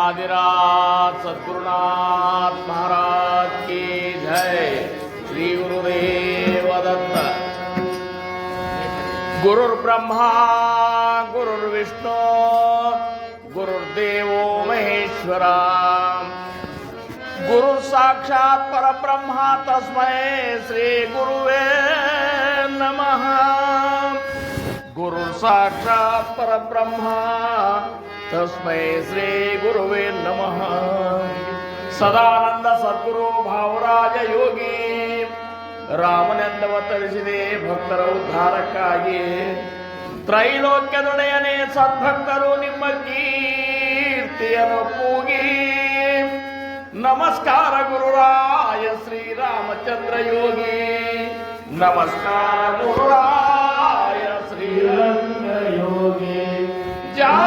राजाधिराज सद्गुरुनाथ महाराज की जय। श्री गुरुदेव दत्त। गुरुर्ब्रह्मा गुरुर्विष्णु गुरुर्देवो महेश्वरा गुरु साक्षात् परब्रह्मा तस्मै श्री गुरुवे नमः। गुरु साक्षात् परब्रह्मा तस्मै श्री गुरुवे नमः। सदानंद सद्गुरु भावराज योगी ರಾಮನೆಂದವತರಿಸಿದೆ ಭಕ್ತರ ಉದ್ಧಾರಕ್ಕಾಗಿ ತ್ರೈಲೋಕ್ಯದೊಡೆಯನೇ ಸದ್ಭಕ್ತರು ನಿಮ್ಮ ಕೀರ್ತಿಯನ್ನು ಕೂಗಿ ನಮಸ್ಕಾರ ಗುರುರಾಯ ಶ್ರೀರಾಮಚಂದ್ರ ಯೋಗಿ ನಮಸ್ಕಾರ ಗುರುರಾಯ ಶ್ರೀರಂಗ ಯೋಗಿ ಜಯ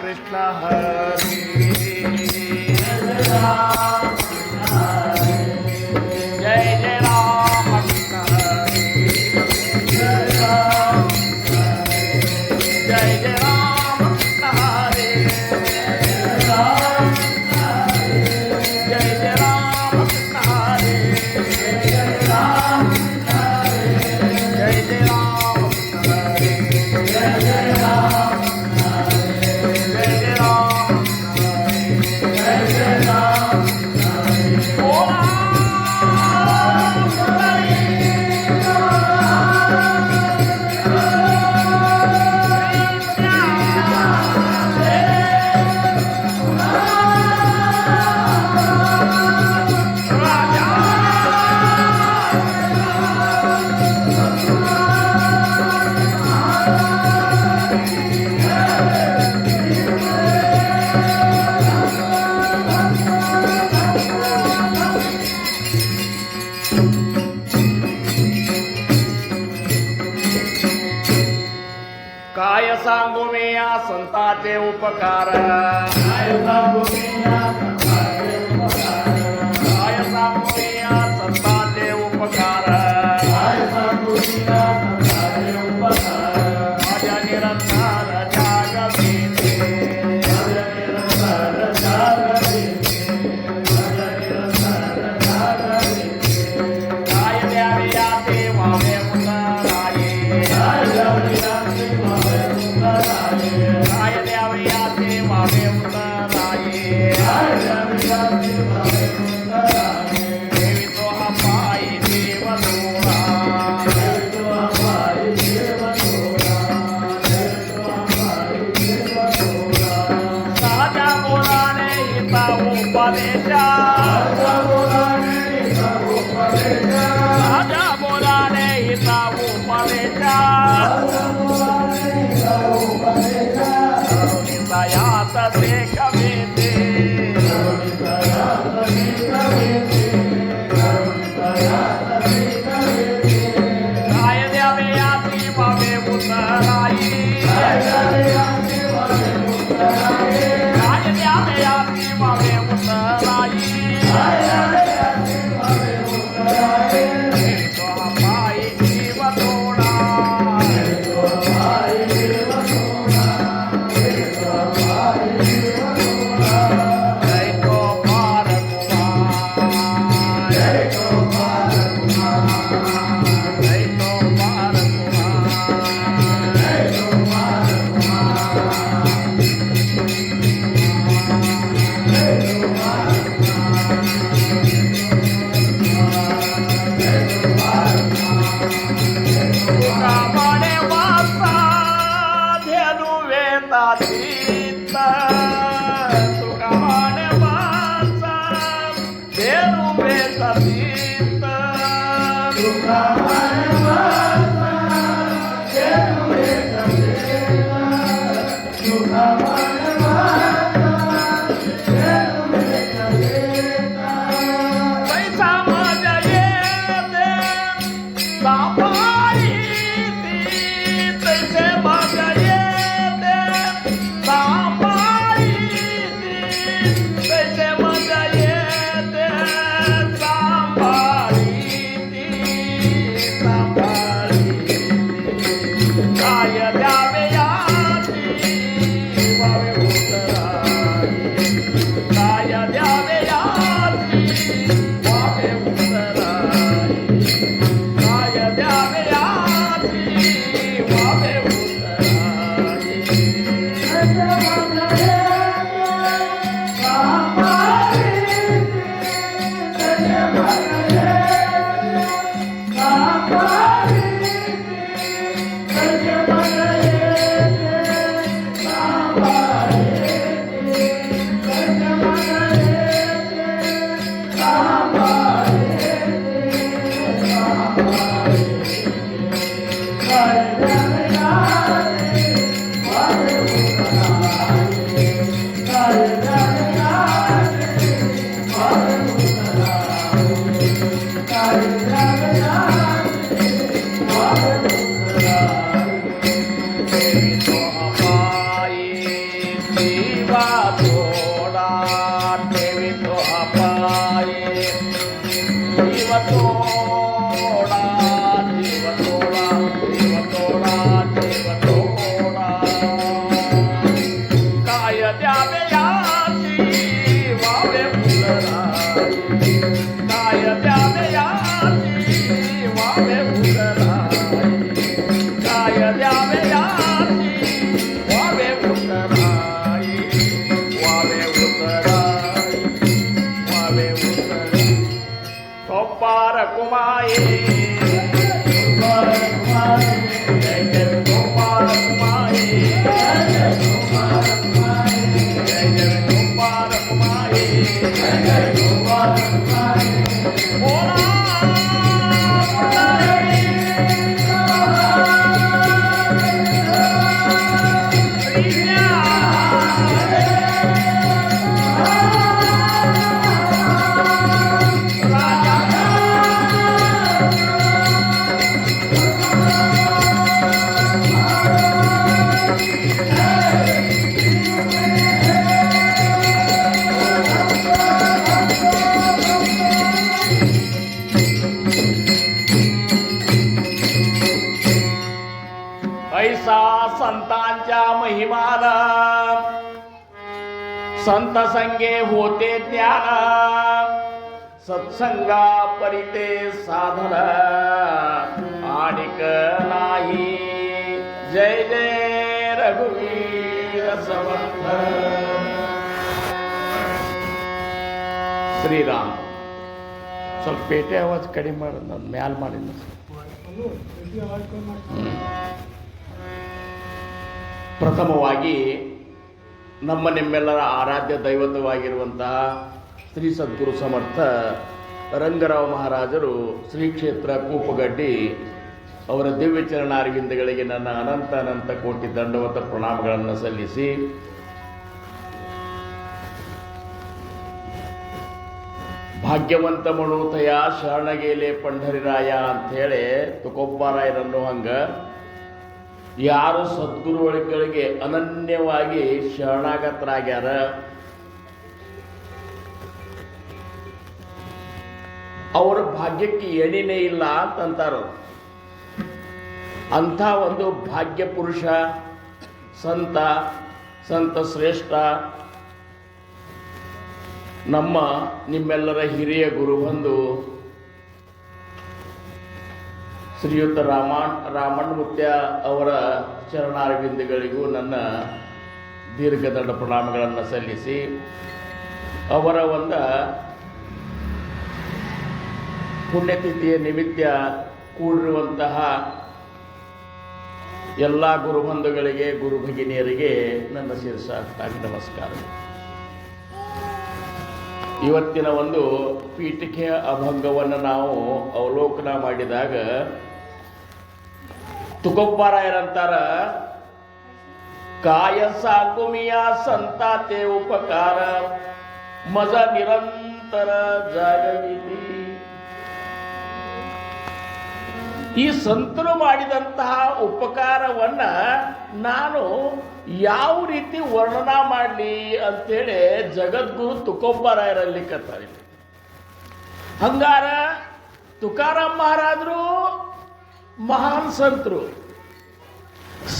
कृष्ण हरि जय जय राम कृष्ण हरि जय जय राम कृष्ण हरि जय जय राम कृष्ण हरि जय जय राम कृष्ण हरि जय जय राम काय सांगू मी या संतांचे उपकार काय सांगू मी या संतांचे उपकार माझ्या निरंतर जागविते काय द्यावे या देवावे मुलाये काय द्यावे या देवावे मुलाये देवी तो पाय देव दोरा राजा बोलाने हिता उपदेशा राजा बोलाने हिता उपदेशा यात से कविते काय द्यावे याती बाबे उतराई काय द्यावे याती बाबे उतराई तो पाई जीव थोडा Thank you. काय द्यावे याची व्हावे उतराई काय द्यावे याची व्हावे उतराई काय द्यावे याची व्हावे उतराई संतांच्या महिमान संत संगे होते ज्ञान सत्संगा परिते साधन आणिक नाही जय जय रघुवीर समर्थ ಶ್ರೀರಾಮ್ ಸ್ವಲ್ಪ ಪೇಟೆ ಆವಾಜ್ ಕಡಿಮೆ ಮಾಡಿ ನಾನು ಮ್ಯಾಲ್ ಮಾಡಿದ್ದೆ ಪ್ರಥಮವಾಗಿ ನಮ್ಮ ನಿಮ್ಮೆಲ್ಲರ ಆರಾಧ್ಯ ದೈವತವಾಗಿರುವಂತಹ ಶ್ರೀ ಸದ್ಗುರು ಸಮರ್ಥ ರಂಗರಾವ್ ಮಹಾರಾಜರು ಶ್ರೀ ಕ್ಷೇತ್ರ ಕೂಪಗಡ್ಡಿ ಅವರ ದಿವ್ಯ ಚರಣಾರವಿಂದಗಳಿಗೆ ನನ್ನ ಅನಂತ ಅನಂತ ಕೋಟಿ ದಂಡವತ ಪ್ರಣಾಮಗಳನ್ನು ಸಲ್ಲಿಸಿ ಭಾಗ್ಯವಂತ ಮಣೂತಯ ಶರಣಗೇಲೆ ಪಂಢರಿರಾಯ ಅಂಥೇಳಿ ತುಕೋಬ್ಬಾರಾಯರನ್ನು ಹಂಗ ಯಾರು ಸದ್ಗುರುಗಳಿಗೆ ಅನನ್ಯವಾಗಿ ಶರಣಾಗತರಾಗ್ಯಾರ ಅವರ ಭಾಗ್ಯಕ್ಕೆ ಎಣಿನೇ ಇಲ್ಲ ಅಂತಂತಾರ. ಅಂಥ ಒಂದು ಭಾಗ್ಯ ಪುರುಷ ಸಂತ ಶ್ರೇಷ್ಠ ನಮ್ಮ ನಿಮ್ಮೆಲ್ಲರ ಹಿರಿಯ ಗುರುಬಂಧು ಶ್ರೀಯುತ ರಾಮಣ್ಮುತ್ಯ ಅವರ ಚರಣಾರವಿಂದಗಳಿಗೂ ನನ್ನ ದೀರ್ಘದಂಡ ಪ್ರಣಾಮಗಳನ್ನು ಸಲ್ಲಿಸಿ ಅವರ ಒಂದು ಪುಣ್ಯತಿಥಿಯ ನಿಮಿತ್ತ ಕೂಡಿರುವಂತಹ ಎಲ್ಲ ಗುರುಬಂಧುಗಳಿಗೆ ಗುರು ಭಗಿನಿಯರಿಗೆ ನನ್ನ ಶಿರಸಾಷ್ಟಾಂಗ ನಮಸ್ಕಾರ. ಇವತ್ತಿನ ಒಂದು ಪೀಠಿಕೆಯ ಅಭಂಗವನ್ನು ನಾವು ಅವಲೋಕನ ಮಾಡಿದಾಗ ತುಕೋಬ್ಬಾರಾಯರಂತಾರ, काय सांगू मिया संताचे उपकार मज निರಂತರ ಜಾಗವಿತಿ. ಈ ಸಂತರು ಮಾಡಿದಂತಹ ಉಪಕಾರವನ್ನ ನಾನು ಯಾವ ರೀತಿ ವರ್ಣನಾ ಮಾಡಲಿ ಅಂತೇಳಿ ಜಗದ್ಗುರು ತುಕೋಬ್ಬಾರಾಯರಲ್ಲಿ ಕತ್ತಾರೆ. ಹಂಗಾರ ತುಕಾರಾಮ್ ಮಹಾರಾಜರು ಮಹಾನ್ ಸಂತರು,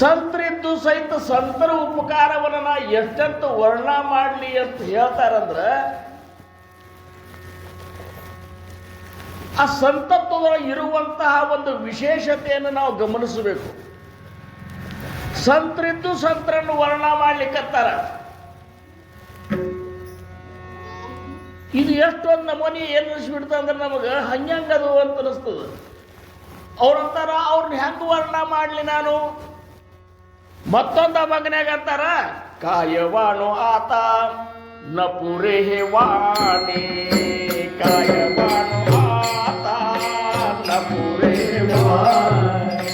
ಸಂತರಿದ್ದು ಸಹಿತ ಸಂತರ ಉಪಕಾರವನ್ನ ನಾ ಎಷ್ಟಂತ ವರ್ಣ ಮಾಡಲಿ ಅಂತ ಹೇಳ್ತಾರಂದ್ರ ಆ ಸಂತತ್ವದೊಳಗೆ ಇರುವಂತಹ ಒಂದು ವಿಶೇಷತೆಯನ್ನು ನಾವು ಗಮನಿಸಬೇಕು. ಸಂತರಿದ್ದು ಸಂತರನ್ನು ವರ್ಣ ಮಾಡ್ಲಿಕ್ಕತ್ತಾರ. ಇದು ಎಷ್ಟೊಂದು ನಮೂನಿ ಏನ್ ಅನಿಸ್ಬಿಡ್ತ ಅಂದ್ರೆ ನಮಗೆ ಹಂಗದು ಅಂತ ಅನಿಸ್ತದ. ಅವ್ರಂತಾರ ಅವ್ರನ್ನ ಹೆಂಗ ವರ್ಣ ಮಾಡ್ಲಿ ನಾನು. ಮತ್ತೊಂದ ಮಗನ್ಯಾಗ ಅಂತಾರ ಕಾಯವಾಣು ಆತ ನಪುರೆ ವಾಣಿ, ಕಾಯವಾಣು ಆತ ನಪುರೆ ವಾಣಿ,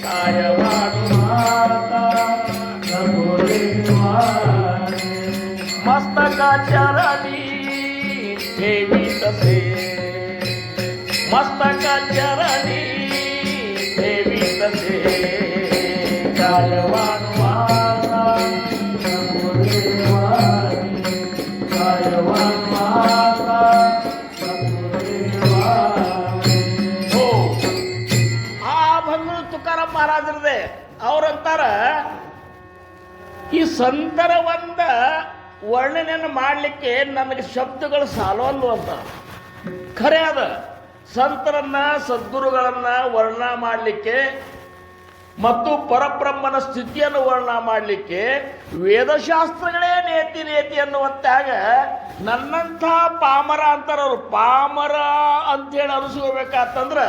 ಕಾಯವಾಣು ಆತ ನಪುರೆ ವಾಣಿ, ಮಸ್ತಕಾಚರಣಿ ದೇವಿ ತಸೆ, ಮಸ್ತಕಾಚರಣಿ ದೇವಿ ತಸೆ, ಕಾಯವಾಣು ಆತ ನಪುರೆ ವಾಣಿ, ಕಾಯವಾಣು ಆತ ನಪುರೆ ವಾಣಿ. ಆ ಭಂಗರು ತುಕಾರಾಮ್ ಮಹಾರಾಜರದೇ. ಅವ್ರಂತಾರ ಈ ಸಂತರ ಒಂದ ವರ್ಣನೆಯನ್ನು ಮಾಡಲಿಕ್ಕೆ ನನಗೆ ಶಬ್ದಗಳು ಸಾಲವಲ್ಲು ಅಂತ. ಖರೆ ಅದ, ಸಂತರನ್ನ ಸದ್ಗುರುಗಳನ್ನ ವರ್ಣ ಮಾಡಲಿಕ್ಕೆ ಮತ್ತು ಪರಬ್ರಹ್ಮನ ಸ್ಥಿತಿಯನ್ನು ವರ್ಣ ಮಾಡಲಿಕ್ಕೆ ವೇದಶಾಸ್ತ್ರಗಳೇ ನೇತಿ ಅನ್ನುವಂತಾಗ ನನ್ನಂಥ ಪಾಮರ ಅಂತಾರ. ಅವರು ಪಾಮರ ಅಂತೇಳಿ ಅನಿಸ್ಕೋಬೇಕಂತಂದ್ರ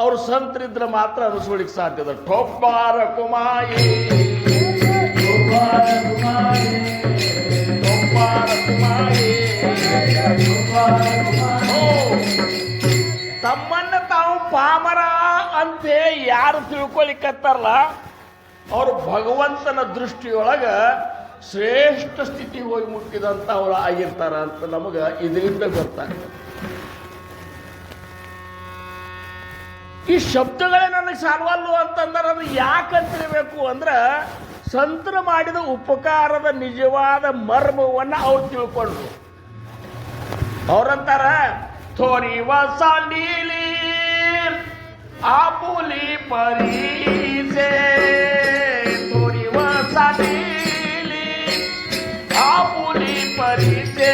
ಅವ್ರು ಸಂತರಿದ್ರೆ ಮಾತ್ರ ಅನಿಸ್ಕೊಳ್ಳಿಕ್ಕೆ ಸಾಧ್ಯದ. ಟೊಪ್ಪಾರ ಕುಮಾಯಿ, ಟೊಪ್ಪಾರ ಕುಮಾಯಿ, ಟೊಪ್ಪಾರ ಕುಮಾಯಿ. ತಮ್ಮನ್ನ ತಾವು ಪಾಮರ ಅಂತೆ ಯಾರು ತಿಳ್ಕೊಳಿಕತ್ತಾರಲ್ಲ ಅವರು ಭಗವಂತನ ದೃಷ್ಟಿಯೊಳಗ ಶ್ರೇಷ್ಠ ಸ್ಥಿತಿ ಹೋಗಿ ಮುಟ್ಟಿದಂತ ಅವ್ರು ಆಗಿರ್ತಾರ ಅಂತ ನಮಗ ಇದರಿಂದ ಗೊತ್ತಾಗ್ತದೆ. ಈ ಶಬ್ದಗಳೇ ನನಗೆ ಸಾಲ್ವಲ್ಲು ಅಂತಂದ್ರೆ ಅದು ಯಾಕಂತಿರಬೇಕು ಅಂದ್ರೆ ಸಂತರ ಮಾಡಿದ ಉಪಕಾರದ ನಿಜವಾದ ಮರ್ಮವನ್ನು ಅವ್ರು ತಿಳ್ಕೊಂಡ್ರು. ಅವ್ರಂತಾರ ಥೋರಿ ವಸಾಂಡೀಲಿ ಆಪುಲಿ ಪರೀಸೆ, ಥೋರಿ ವಸಾಂಡೀಲಿ ಆಪುಲಿ ಪರೀಸೆ,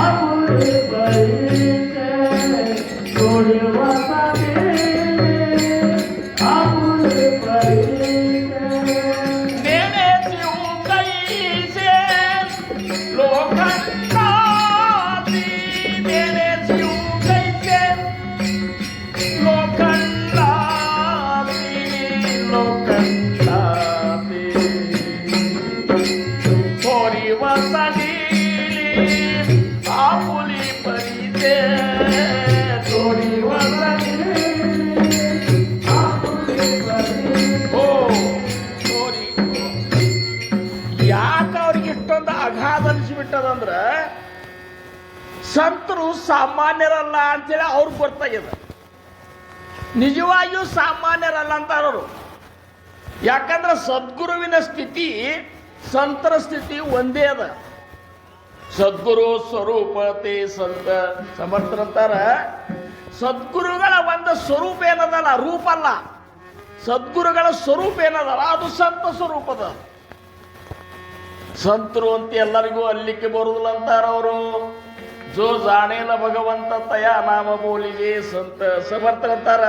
ಆಪುಲಿ ಪರೀಸೆ, ಥೋರಿ ವಸಾಂಡೀಲಿ ಆಪುಲಿ ಪರೀಸೆ, ನೇನೆ ಸಿವು ಕೈಸೆ ಲೋಕಂಡಾತಿ, ನೇನೆ ಸಿವು ಕೈಸೆ ಲೋಕಂಡಾತಿ, ಲೋಕಂಡಾತಿ, ಥೋರಿ ವಸಡೀಲಿ ಆಪುಲಿ ಪರಿಸೆ, ಥೋರಿ ವಸಡೀಲಿ ಆಪುಲಿ ಪರಿಸೆ. ಓ ಥೋರಿ ಯಾಕೆ ಅವ್ರಿಗೆ ಇಷ್ಟೊಂದು ಅಗಾಧ ಅನಿಸ್ಬಿಟ್ಟದಂದ್ರ ಸಂತರು ಸಾಮಾನ್ಯರಲ್ಲ ಅಂತೇಳಿ ಅವ್ರಿಗೆ ಗೊತ್ತಾಗಿದೆ. ನಿಜವಾಗಿಯೂ ಸಾಮಾನ್ಯರಲ್ಲ ಅಂತಾರವರು. ಯಾಕಂದ್ರೆ ಸದ್ಗುರುವಿನ ಸ್ಥಿತಿ ಸಂತರ ಸ್ಥಿತಿ ಒಂದೇ ಅದ. ಸದ್ಗುರು ಸ್ವರೂಪತೆ ಸಂತ ಸಮರ್ಥರಂತಾರ ಸದ್ಗುರುಗಳ ಒಂದು ಸ್ವರೂಪ ಏನದಲ್ಲ, ರೂಪ ಅಲ್ಲ. ಸದ್ಗುರುಗಳ ಸ್ವರೂಪ ಏನದಲ್ಲ ಅದು ಸಂತ ಸ್ವರೂಪದ. ಸಂತರು ಅಂತ ಎಲ್ಲರಿಗೂ ಅಲ್ಲಿಕ್ಕೆ ಬರುವುದಿಲ್ಲ ಅಂತಾರ ಅವರು. ಜೋ ಜಾಣೇಲ ಭಗವಂತ ತಯಾ ನಾಮ ಬೋಲಿಗೆ ಸಂತ ಸಮರ್ಥರಂತಾರ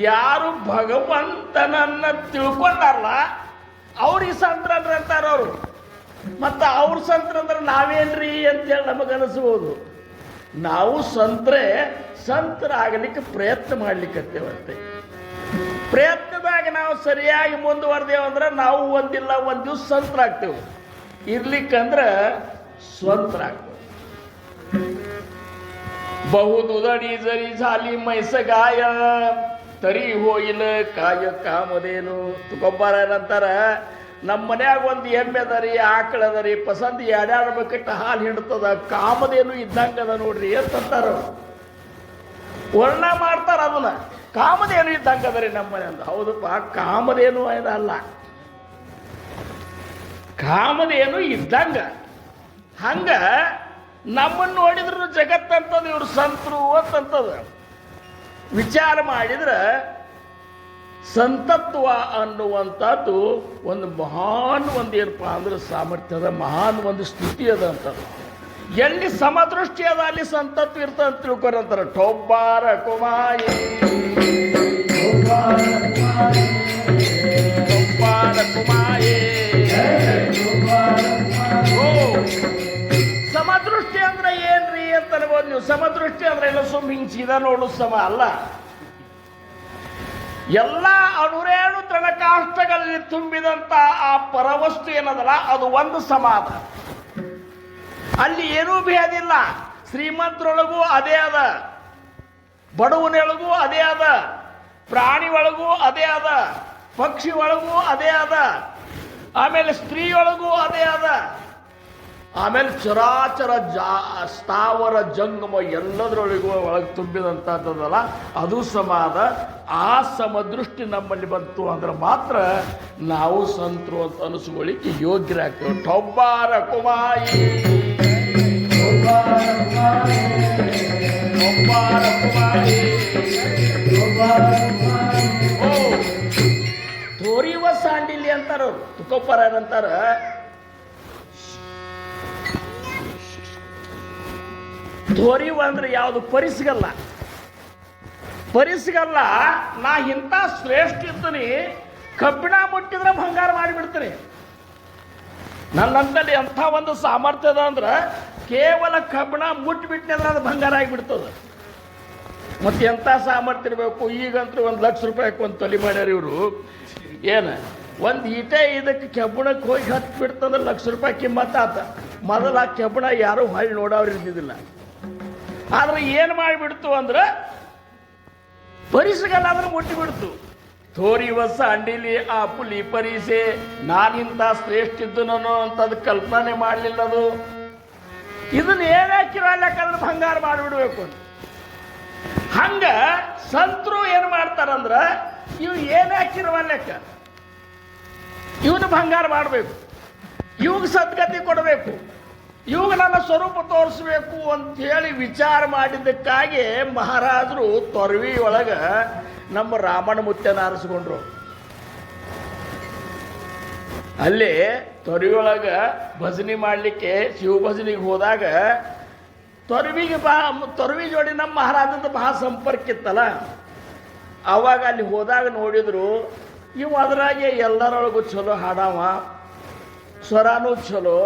ಯಾರು ಭಗವಂತನನ್ನ ತಿಳ್ಕೊಂಡಾರಲ್ಲ ಅವ್ರಿಗೆ ಸಂತರನ್ರಿ ಅಂತಾರ ಅವರು. ಮತ್ತು ಅವ್ರ ಸಂತರಂದ್ರೆ ನಾವೇನ್ರಿ ಅಂತೇಳಿ ನಮಗನಿಸ್ಬೋದು. ನಾವು ಸಂತರಾಗಲಿಕ್ಕೆ ಪ್ರಯತ್ನ ಮಾಡ್ಲಿಕ್ಕತ್ತೇವಂತೆ. ಪ್ರಯತ್ನದಾಗ ನಾವು ಸರಿಯಾಗಿ ಮುಂದುವರೆದೇವಂದ್ರೆ ನಾವು ಒಂದಿಲ್ಲ ಒಂದು ದಿವಸ ಸಂತರಾಗ್ತೇವೆ. ಇರ್ಲಿಕ್ಕಂದ್ರೆ ಸ್ವಂತರಾಗ್ತೇವೆ. ಬಹುದುದಡಿ ಜರಿ झाली मैस गाय तरी होईल काय कामದೇನು. ತುಕೊಂಬಾರಂತಾರ ನಮ್ಮ ಮನ್ಯಾಗ ಒಂದು ಎಮ್ಮೆ ಅದರಿ ಆಕಳ ಅದರಿ ಪಸಂದ್ ಎಡ್ಯಾಡ್ಬೇಕಿಟ್ಟು ಹಾಲು ಹಿಂಡ್ತದ ಕಾಮದೇನು ಇದ್ದಂಗದ ನೋಡ್ರಿ ಅಂತಂತಾರ. ವರ್ಣ ಮಾಡ್ತಾರ ಅದನ್ನ ಕಾಮದೇನು ಇದ್ದಂಗದರಿ ನಮ್ಮ ಮನೆ ಅಂತ. ಹೌದಪ್ಪ, ಕಾಮದೇನು ಅಲ್ಲ, ಕಾಮದೇನು ಇದ್ದಂಗ. ಹಂಗ ನಮ್ಮನ್ನು ನೋಡಿದ್ರು ಜಗತ್ತಂತದ ಇವ್ರು ಸಂತರು ಅಂತಂತದ. ವಿಚಾರ ಮಾಡಿದ್ರೆ ಸಂತತ್ವ ಅನ್ನುವಂಥದ್ದು ಒಂದು ಮಹಾನ್ ಒಂದು ಏನಪ್ಪ ಅಂದ್ರೆ ಸಾಮರ್ಥ್ಯದ ಮಹಾನ್ ಒಂದು ಸ್ಥಿತಿ ಅದ ಅಂತ. ಎಲ್ಲಿ ಸಮದೃಷ್ಟಿ ಅದ ಅಲ್ಲಿ ಸಂತತ್ವ ಇರ್ತದೆ ಅಂತ ತಿಳ್ಕೊರಂತಾರೆ. ಟೊಬ್ಬಾರ ಕುಮಾಯಿ ಟೊಬ್ಬಾರ ಕುಮಾಯಿ. ಸಮದೃಷ್ಟಿ ಅಂದ್ರೆ ಏನ್ರಿ ಅಂತ ಅನ್ಬೋದು ನೀವು. ಸಮದೃಷ್ಟಿ ಅಂದ್ರೆ ಎಲ್ಲ ಸುಮ್ಮ ಹಿಂಗ್ ಸೀದಾ ನೋಡು ಸಮ ಅಲ್ಲ. ಎಲ್ಲ ಅಣುರೇಣು ತೃಣಕಾಷ್ಟಗಳಲ್ಲಿ ತುಂಬಿದಂತ ಆ ಪರವಸ್ತು ಏನದಲ್ಲ ಅದು ಒಂದು ಸಮಾಧ. ಅಲ್ಲಿ ಏನೂ ಭೇದಿಲ್ಲ. ಶ್ರೀಮಂತರೊಳಗೂ ಅದೇ ಅದ, ಬಡವನೊಳಗೂ ಅದೇ ಅದ, ಪ್ರಾಣಿ ಒಳಗೂ ಅದೇ ಅದ, ಪಕ್ಷಿ ಒಳಗೂ ಅದೇ ಅದ, ಆಮೇಲೆ ಸ್ತ್ರೀಯೊಳಗೂ ಅದೇ ಅದ, ಆಮೇಲೆ ಚರಾಚರ ಸ್ಥಾವರ ಜಂಗಮ ಎಲ್ಲದರೊಳಗೂ ಒಳಗೆ ತುಂಬಿದಂಥದ್ದಲ್ಲ ಅದು ಸಮಾಧ. ಆ ಸಮದೃಷ್ಟಿ ನಮ್ಮಲ್ಲಿ ಬಂತು ಅಂದ್ರೆ ಮಾತ್ರ ನಾವು ಸಂತರು ಅಂತ ಅನಿಸ್ಕೊಳ್ಳಿಕ್ಕೆ ಯೋಗ್ಯರಾಗ್ತೇವೆ. ಟೊಬ್ಬಾರ ಕುಮಾಯಿ ಟೊಬ್ಬಾರ ಕುಮಾಯಿ. ಓ ತೋರಿವ ಸಾಂಡಿಲಿ ಅಂತಾರ ಅವ್ರು. ತುಕೋಪರ ಏನಂತಾರ, ತೋರಿವ ಅಂದ್ರೆ ಯಾವುದು ಪರಿಸ್ಗಲ್ಲ. ಪರಿಸ್ಗಲ್ಲ ನಾ ಇಂಥ ಶ್ರೇಷ್ಠ ಇದ್ದೀನಿ, ಕಬ್ಬಿಣ ಮುಟ್ಟಿದ್ರೆ ಬಂಗಾರ ಮಾಡಿಬಿಡ್ತೀನಿ. ನನ್ನಂತಲ್ಲಿ ಎಂಥ ಒಂದು ಸಾಮರ್ಥ್ಯ ಅದ ಅಂದ್ರೆ ಕೇವಲ ಕಬ್ಬಿಣ ಮುಟ್ಟಿಬಿಟ್ನಿ ಅಂದ್ರೆ ಅದು ಬಂಗಾರ ಆಗಿಬಿಡ್ತದೆ. ಮತ್ತೆ ಎಂಥ ಸಾಮರ್ಥ್ಯ ಇರಬೇಕು. ಈಗಂತೂ 1,00,000 ರೂಪಾಯಿಗೆ ಒಂದು ತಲೆ ಮಾಡ್ಯಾರ ಇವರು. ಏನು ಒಂದು ಈಟೆ ಇದಕ್ಕೆ ಕೆಬ್ಬಣಕ್ಕೆ ಹೋಗಿ ಹತ್ತು ಬಿಡ್ತಂದ್ರೆ ₹1,00,000 ಕಿಮ್ಮತ್ತ ಆತ. ಮೊದಲು ಆ ಕೆಬ್ಬಣ ಯಾರೂ ಹೊಳ್ಳಿ ನೋಡೋರು ಇರ್ತಿದ್ದಿಲ್ಲ. ಆದ್ರೆ ಏನು ಮಾಡಿಬಿಡ್ತು ಅಂದ್ರೆ ಪರಿಸಗಲ್ಲ ಅಂದ್ರೆ ಮುಟ್ಟಿಬಿಡ್ತು. ತೋರಿವ ಸಾಂಡಿಲಿ ಆ ಪುಲಿ ಪರಿಸೆ, ನಾನಿಂತ ಶ್ರೇಷ್ಠ ಇದ್ದನೋ ಅಂತದ್ದು ಕಲ್ಪನೆ ಮಾಡಲಿಲ್ಲ ಅದು. ಇದನ್ನ ಏನ್ ಹಾಕಿರಲ್ಲಕ್ಕಂದ್ರೆ ಬಂಗಾರ ಮಾಡಿಬಿಡ್ಬೇಕು ಅಂತ. ಹಂಗ ಸಂತರು ಏನು ಮಾಡ್ತಾರಂದ್ರ ಇವ್ ಏನ್ ಹಾಕಿರುವ ಲೆಕ್ಕ ಇವನು ಬಂಗಾರ ಮಾಡಬೇಕು, ಇವಾಗ ಸದ್ಗತಿ ಕೊಡಬೇಕು, ಇವಾಗ ನನ್ನ ಸ್ವರೂಪ ತೋರಿಸ್ಬೇಕು ಅಂತೇಳಿ ವಿಚಾರ ಮಾಡಿದ್ದಕ್ಕಾಗಿ ಮಹಾರಾಜರು ತೊರವಿ ಒಳಗ ನಮ್ಮ ರಾಮಣ್ಣ ಮುತ್ಯನ ಆರಿಸ್ಕೊಂಡ್ರು. ಅಲ್ಲಿ ತೊರವಿಯೊಳಗ ಭಜನೆ ಮಾಡಲಿಕ್ಕೆ ಶಿವ ಭಜನೆಗೆ ಹೋದಾಗ ತೊರವಿ ಜೋಡಿ ನಮ್ಮ ಮಹಾರಾಜದ ಬಹಳ ಸಂಪರ್ಕ ಇತ್ತಲ್ಲ. ಅವಾಗ ಅಲ್ಲಿ ಹೋದಾಗ ನೋಡಿದ್ರು ಇವು ಅದರಾಗೆ ಎಲ್ಲರೊಳಗೂ ಚಲೋ ಹಾಡವ, ಸ್ವರಾನು ಚಲೋ.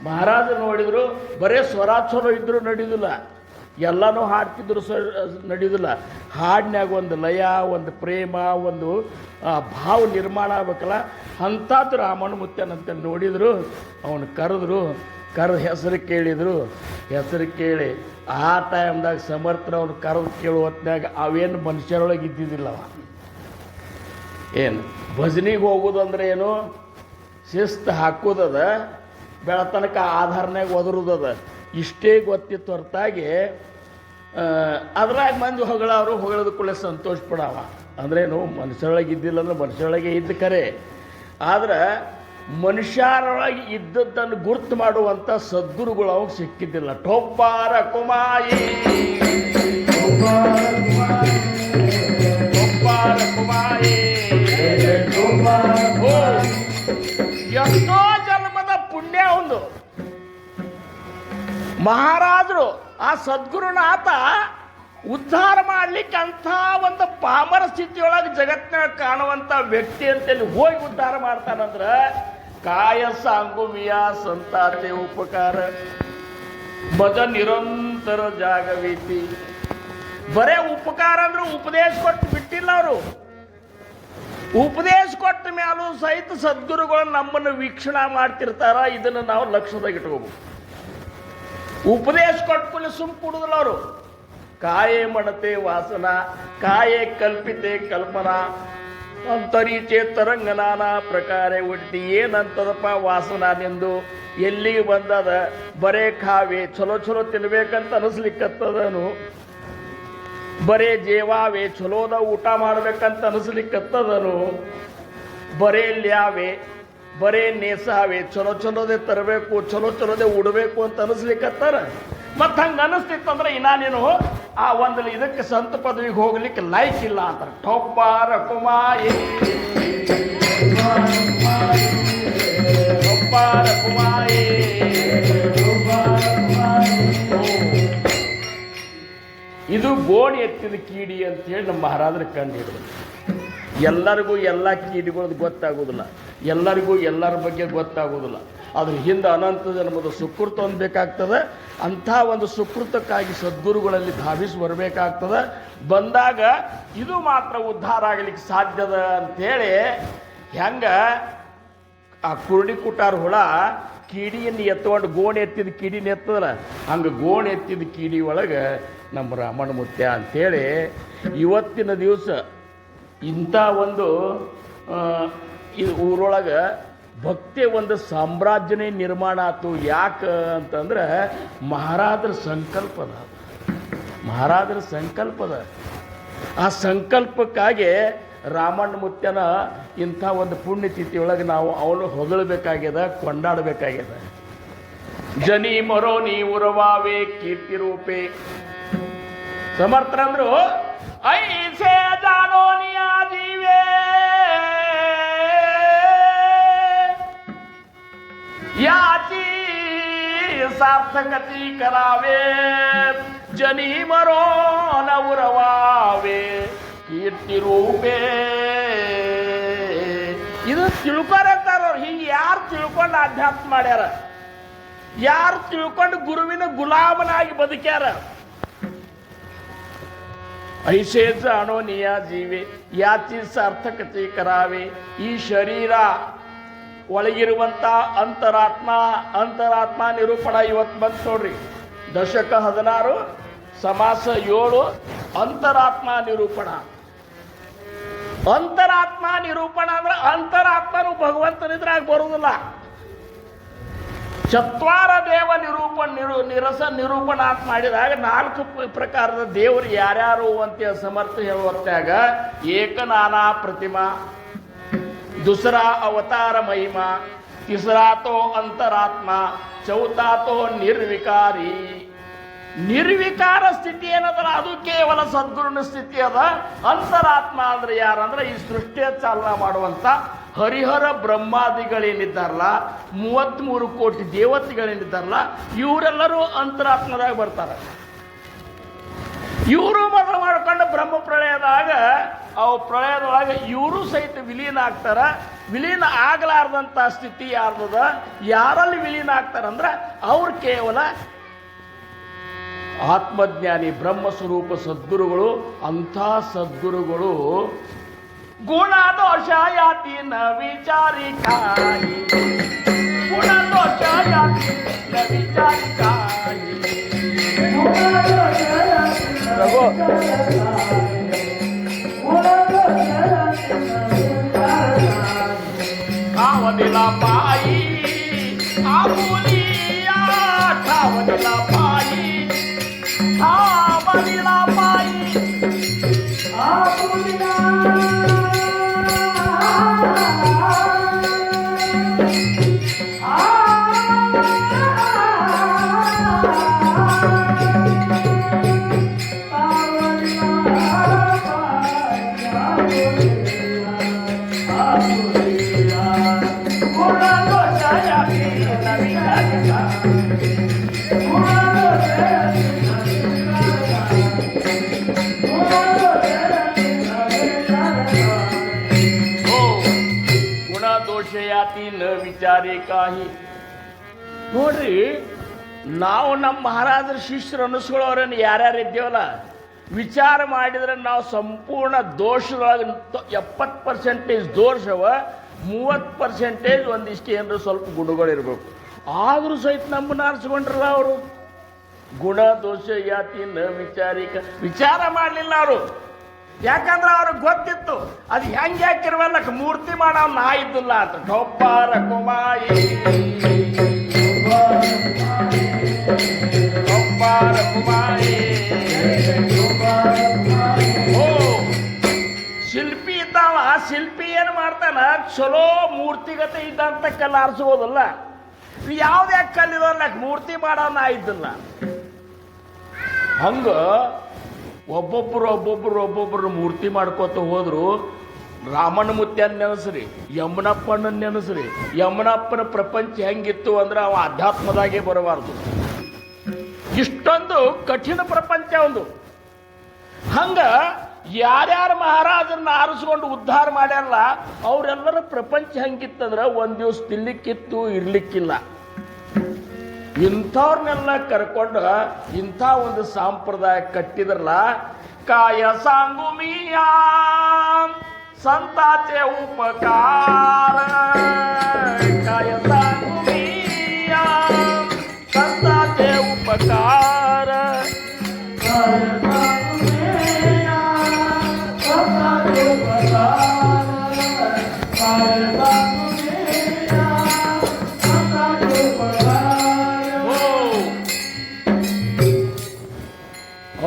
ಮಹಾರಾಜ ನೋಡಿದ್ರು ಬರೇ ಸ್ವರ ಚಲೋ ಇದ್ರು ನಡೆಯುದಿಲ್ಲ, ಎಲ್ಲನೂ ಹಾಡ್ತಿದ್ರು ನಡೆಯುದಿಲ್ಲ. ಹಾಡಿನಾಗ ಒಂದು ಲಯ, ಒಂದು ಪ್ರೇಮ, ಒಂದು ಭಾವ ನಿರ್ಮಾಣ ಆಗ್ಬೇಕಲ್ಲ. ಅಂಥದ್ದು ರಾಮಣ್ಣ ಮುತ್ಯನಂತ ನೋಡಿದ್ರು. ಅವನು ಕರೆದ್ರು, ಹೆಸರು ಕೇಳಿದ್ರು. ಹೆಸರು ಕೇಳಿ ಆ ಟೈಮ್ದಾಗ ಸಮರ್ಥನ ಅವ್ನು ಕರೆದು ಕೇಳೋ ಹೊತ್ನಾಗ ಅವೇನು ಮನುಷ್ಯರೊಳಗೆ ಇದ್ದಿದ್ದಿಲ್ಲವ. ಏನು ಭಜನಿಗೆ ಹೋಗೋದು ಅಂದ್ರೆ ಏನು, ಶಿಸ್ತು ಹಾಕೋದದ, ಬೆಳತನಕ ಆಧಾರನಾಗ ಒದರುದದ, ಇಷ್ಟೇ ಗೊತ್ತಿತ್ತು ಹೊರತಾಗಿ ಅದ್ರಾಗ ಮಂದಿ ಹೊಗಳವರು ಹೊಗಳದ ಕೂಡಲೇ ಸಂತೋಷ ಪಡವ. ಅಂದ್ರೇನು ಮನುಷ್ಯರೊಳಗೆ ಇದ್ದಿಲ್ಲ ಅಂದ್ರೆ ಮನುಷ್ಯರೊಳಗೆ ಇದ್ದ ಕರೆ. ಆದ್ರೆ ಮನುಷ್ಯರೊಳಗೆ ಇದ್ದದ್ದನ್ನು ಗುರ್ತು ಮಾಡುವಂಥ ಸದ್ಗುರುಗಳು ಅವಾಗ ಸಿಕ್ಕಿದ್ದಿಲ್ಲ. ಟೊಬ್ಬಾರ ಕುಮಾಯಿ ಟೊಬ್ಬಾರ ಕುಮಾಯಿ. ಎಷ್ಟೋ ಜನ್ಮದ ಪುಣ್ಯ ಒಂದು. ಮಹಾರಾಜರು ಆ ಸದ್ಗುರುನಾಥ ಉದ್ಧಾರ ಮಾಡ್ಲಿಕ್ಕೆ ಅಂಥ ಒಂದು ಪಾಮರ ಸ್ಥಿತಿಯೊಳಗೆ ಜಗತ್ತಿನಾಗ ಕಾಣುವಂಥ ವ್ಯಕ್ತಿ ಅಂತೇಳಿ ಹೋಗಿ ಉದ್ಧಾರ ಮಾಡ್ತಾನಂದ್ರೆ ಕಾಯ ಸಾಂಗುಮಿಯ ಸಂತಾತೆ ಉಪಕಾರ ಮಜ ನಿರಂತರ ಜಾಗವೀತಿ. ಬರೇ ಉಪಕಾರ ಅಂದ್ರೆ ಉಪದೇಶ ಕೊಟ್ಟು ಬಿಟ್ಟಿಲ್ಲ ಅವರು. ಉಪದೇಶ ಕೊಟ್ಟ ಮೇಲೂ ಸಹಿತ ಸದ್ಗುರುಗಳು ನಮ್ಮನ್ನು ವೀಕ್ಷಣೆ ಮಾಡ್ತಿರ್ತಾರ. ಇದನ್ನು ನಾವು ಲಕ್ಷ್ಯದಾಗ ಇಟ್ಕೋಬೇಕು. ಉಪದೇಶ ಕೊಟ್ಟು ಸುಮ್ ಕೊಡುದಿಲ್ಲ ಅವರು. ಕಾಯೇ ಮಣತೆ ವಾಸನ, ಕಾಯೇ ಕಲ್ಪಿತೆ ಕಲ್ಪನಾ, ಅಂತರೀಚೆ ತರಂಗನಾನ ಪ್ರಕಾರ ಒಡ್ತಿ. ಏನಂತದಪ್ಪ ವಾಸನ ನಿಂದು, ಎಲ್ಲಿಗೆ ಬಂದದ? ಬರೇ ಖಾವೆ, ಚಲೋ ಚಲೋ ತಿನ್ಬೇಕಂತ ಅನಿಸ್ಲಿಕ್ಕತ್ತದನು. ಬರೇ ಜೇವಾವೆ, ಚಲೋದ ಊಟ ಮಾಡ್ಬೇಕಂತ ಅನಿಸ್ಲಿಕ್ಕತ್ತದನು. ಬರೇ ಲ್ಯಾವೆ, ಬರೇ ನೇಸಾವೆ, ಚಲೋ ಚಲೋದೇ ತರಬೇಕು, ಚಲೋ ಚಲೋದೇ ಉಡಬೇಕು ಅಂತ ಅನಿಸ್ಲಿಕ್ಕತ್ತಾರ. ಮತ್ತು ಹಂಗೆ ಅನಿಸ್ತಿತ್ತಂದ್ರೆ ಇನ್ನ ನೀನು ಆ ಒಂದು ಇದಕ್ಕೆ ಸಂತ ಪದವಿಗೆ ಹೋಗ್ಲಿಕ್ಕೆ ಲೈಕ್ ಇಲ್ಲ ಅಂತಾರೆ. ಟೊಬ್ಬಾರ ಕುಮಾಯಿ ಟೊಬ್ಬಾರ ಕುಮಾಯಿ. ಇದು ಗೋಣಿ ಎತ್ತಿದ ಕೀಡಿ ಅಂತೇಳಿ ನಮ್ಮ ಮಹಾರಾಜರು ಕಂಡು ಹಿಡಿದ್ರು. ಎಲ್ಲರಿಗೂ ಎಲ್ಲ ಕೀಡಿಗಳದ್ದು ಗೊತ್ತಾಗೋದಿಲ್ಲ, ಎಲ್ಲರಿಗೂ ಎಲ್ಲರ ಬಗ್ಗೆ ಗೊತ್ತಾಗೋದಿಲ್ಲ. ಅದ್ರ ಹಿಂದೆ ಅನಂತ ಜನ್ಮದ ಸುಕೃತ ಬೇಕಾಗ್ತದೆ. ಅಂಥ ಒಂದು ಸುಕೃತಕ್ಕಾಗಿ ಸದ್ಗುರುಗಳಲ್ಲಿ ಧಾವಿಸಿ ಬರಬೇಕಾಗ್ತದೆ. ಬಂದಾಗ ಇದು ಮಾತ್ರ ಉದ್ಧಾರ ಆಗಲಿಕ್ಕೆ ಸಾಧ್ಯದ ಅಂಥೇಳಿ ಹೆಂಗೆ ಆ ಕುರುಡಿ ಕುಟಾರ ಹುಳ ಕೀಡಿಯನ್ನು ಎತ್ಕೊಂಡು ಗೋಣಿ ಎತ್ತಿದ ಕೀಡಿನ ಎತ್ತದಲ್ಲ, ಹಂಗೆ ಗೋಣಿ ಎತ್ತಿದ ಕೀಡಿ ಒಳಗೆ ನಮ್ಮ ರಾಮಣ್ಣ ಮುತ್ಯ ಅಂಥೇಳಿ ಇವತ್ತಿನ ದಿವಸ ಇಂಥ ಒಂದು ಇದು ಊರೊಳಗೆ ಭಕ್ತಿಯ ಒಂದು ಸಾಮ್ರಾಜ್ಯನೇ ನಿರ್ಮಾಣ ಆಯ್ತು. ಯಾಕೆ ಅಂತಂದ್ರೆ ಮಹಾರಾಜರ ಸಂಕಲ್ಪದ, ಮಹಾರಾಜರ ಸಂಕಲ್ಪದ. ಆ ಸಂಕಲ್ಪಕ್ಕಾಗಿ ರಾಮಣ್ಣ ಮುತ್ಯನ ಇಂಥ ಒಂದು ಪುಣ್ಯತಿಥಿಯೊಳಗೆ ನಾವು ಅವನು ಹೊಗಳಬೇಕಾಗ್ಯದ, ಕೊಂಡಾಡಬೇಕಾಗ್ಯದ. ಜನಿ ಮರೋ ನೀ ಉರವಾವೆ ಕೀರ್ತಿ ರೂಪೆ. ಸಮರ್ಥರಂದ್ರು ಐಸೆ ಜಾನೋ ನಿಯಾ ಜೀವೇ याची सार्थकती करावे जनी मरो न उरवावे ಕೀರ್ತಿ ರೂಪೇ. ಇದು ತಿಳ್ಕೊರಂತಾರ. ಹಿಂಗೆ ಯಾರು ತಿಳ್ಕೊಂಡು ಅಧ್ಯಾತ್ಮ ಮಾಡ್ಯಾರ, ಯಾರು ತಿಳ್ಕೊಂಡು ಗುರುವಿನ ಗುಲಾಮನಾಗಿ ಬದುಕ್ಯಾರ. ಐಸೇ ಜಾಣೋ ನಿಯಾ ಜೀವೆ ಯಾಚಿ ಸಾರ್ಥಕತೆ ಕರಾವೆ. ಈ ಶರೀರ ಒಳಗಿರುವಂಥ ಅಂತರಾತ್ಮ ನಿರೂಪಣ ಇವತ್ತು ಬಂತು ನೋಡ್ರಿ. ದಶಕ 16 ಸಮಾಸ 7 ಅಂತರಾತ್ಮ ನಿರೂಪಣ. ಅಂತರಾತ್ಮ ನಿರೂಪಣ ಅಂದ್ರೆ ಅಂತರಾತ್ಮನು ಭಗವಂತನಿದ್ರಾಗ ಬರುವುದಿಲ್ಲ. ಚತ್ವಾರ ದೇವ ನಿರಸ ನಿರೂಪಣ ಅಂತ ಮಾಡಿದಾಗ 4 ಪ್ರಕಾರದ ದೇವರು ಯಾರ್ಯಾರು ಅಂತ ಸಮರ್ಥ ಹೇಳುವತ್ತಾಗ ಏಕನಾನಾ ಪ್ರತಿಮಾ, दूसरा अवतार महिमा, तीसरा तो अंतरात्मा, चौथा तो निर्विकारी. ನಿರ್ವಿಕಾರ ಸ್ಥಿತಿ ಏನದಲ್ಲ ಅದು ಕೇವಲ ಸದ್ಗುರುನ ಸ್ಥಿತಿ ಅದ. ಅಂತರಾತ್ಮ ಅಂದ್ರೆ ಯಾರಂದ್ರೆ ಈ ಸೃಷ್ಟಿಯ ಚಾಲನ ಮಾಡುವಂಥ ಹರಿಹರ ಬ್ರಹ್ಮಾದಿಗಳೇನಿದ್ದಾರಲ್ಲ, 33 ಕೋಟಿ ದೇವತೆಗಳೇನಿದ್ದಾರಲ್ಲ, ಇವರೆಲ್ಲರೂ ಅಂತರಾತ್ಮದಾಗ ಬರ್ತಾರೆ. ಇವರು ಮೊದಲು ಮಾಡ್ಕೊಂಡು ಬ್ರಹ್ಮ ಪ್ರಳಯದಾಗ ಅವು ಪ್ರಳಯದೊಳಗೆ ಇವರು ಸಹಿತ ವಿಲೀನ ಆಗ್ತಾರ. ವಿಲೀನ ಆಗಲಾರ್ದಂಥ ಸ್ಥಿತಿ ಯಾರ್ದದ, ಯಾರಲ್ಲಿ ವಿಲೀನ ಆಗ್ತಾರಂದ್ರೆ ಅವ್ರು ಕೇವಲ ಆತ್ಮಜ್ಞಾನಿ ಬ್ರಹ್ಮಸ್ವರೂಪ ಸದ್ಗುರುಗಳು. ಅಂಥ ಸದ್ಗುರುಗಳು ಗುಣದೋಷ ಯಾತಿ ನ ವಿಚಾರಿಕಾಯಿ, ಗುಣದೋಷ ಯಾತಿ ನ ವಿಚಾರಿಕಾಯಿ. ಪ್ರಭು ठावदिला पायी आपुलिया, ठावदिला पायी, ठावदिला पायी आपुलिया. ವಿಚಾರಿ ಕಾಹಿ. ನೋಡ್ರಿ, ನಾವು ನಮ್ಮ ಮಹಾರಾಜರ ಶಿಷ್ಯರು ಅನ್ನಿಸ್ಕೊಳ್ಳೋರನ್ನು ಯಾರ್ಯಾರು ಇದ್ದೇವಲ್ಲ, ವಿಚಾರ ಮಾಡಿದ್ರೆ ನಾವು ಸಂಪೂರ್ಣ ದೋಷದೊಳಗೆ 70% ದೋಷವ, 30% ಒಂದಿಷ್ಟು ಏನಾದ್ರು ಸ್ವಲ್ಪ ಗುಣಗಳಿರ್ಬೇಕು. ಆದರೂ ಸಹಿತ ನಮ್ಮನ್ನ ಆರಿಸ್ಕೊಂಡ್ರಲ್ಲ ಅವರು. ಗುಣ ದೋಷ ಯಾತಿ ನ ವಿಚಾರಿಕ. ವಿಚಾರ ಮಾಡಲಿಲ್ಲ ಅವರು. ಯಾಕಂದ್ರೆ ಅವ್ರಿಗೆ ಗೊತ್ತಿತ್ತು ಅದು ಹೆಂಗೆ ಯಾಕಿರುವಲ್ಲ ಮೂರ್ತಿ ಮಾಡೋ ನಾ ಇದ್ದಿಲ್ಲ ಅಂತ. ಟೊಬ್ಬಾರ ಕುಮಾಯಿ ಟೊಬ್ಬಾರ ಕುಮಾಯಿ. ಓ ಶಿಲ್ಪಿ ಇದ್ದಾವ, ಶಿಲ್ಪಿ ಏನು ಮಾಡ್ತಾನ, ಚಲೋ ಮೂರ್ತಿಗತೆ ಇದ್ದಂತ ಕಲ್ಲು ಆರಿಸ್ಬೋದಲ್ಲ. ಯಾವುದೇ ಕಲ್ಲಿರೋಲ್ಲ ಮೂರ್ತಿ ಮಾಡೋ ನಾ ಇದ್ದಿಲ್ಲ. ಹಂಗ ಒಬ್ಬೊಬ್ಬರು ಮೂರ್ತಿ ಮಾಡ್ಕೋತ ಹೋದ್ರು. ರಾಮನ ಮುತ್ಯನ ನೆನೆಸ್ರಿ, ಯಮನಪ್ಪನ ನೆನೆಸ್ರಿ. ಯಮನಪ್ಪನ ಪ್ರಪಂಚ ಹೆಂಗಿತ್ತು ಅಂದ್ರೆ ಅವ ಅಧ್ಯಾತ್ಮದಾಗೆ ಬರಬಾರ್ದು. ಇಷ್ಟೊಂದು ಕಠಿಣ ಪ್ರಪಂಚ ಒಂದು. ಹಂಗ ಯಾರ್ಯಾರ ಮಹಾರಾಜರನ್ನ ಆರಿಸ್ಕೊಂಡು ಉದ್ಧಾರ ಮಾಡ್ಯಾರಲ್ಲ ಅವರೆಲ್ಲರ ಪ್ರಪಂಚ ಹೆಂಗಿತ್ತಂದ್ರೆ ಒಂದ್ ದಿವಸ ತಿನ್ಲಿಕ್ಕಿತ್ತು, ಇರ್ಲಿಕ್ಕಿಲ್ಲ. ಇಂಥವ್ರನ್ನೆಲ್ಲ ಕರ್ಕೊಂಡು ಇಂಥ ಒಂದು ಸಂಪ್ರದಾಯ ಕಟ್ಟಿದ್ರಲ್ಲ. ಕಾಯ ಸಾಂಗುಮಿಯ ಸಂತಾಚೆ ಉಪಕಾರ, ಕಾಯ ಸಾಂಗುಮಿಯ ಸಂತಾಚೆ ಉಪಕಾರ, ಕಾಯ ಸಾಂಗುಮಿಯ ಸಂತಾಚೆ ಉಪಕಾರ, ಕಾಯ ಸಾಂಗುಮಿಯ ಸಂತಾಚೆ ಉಪಕಾರ.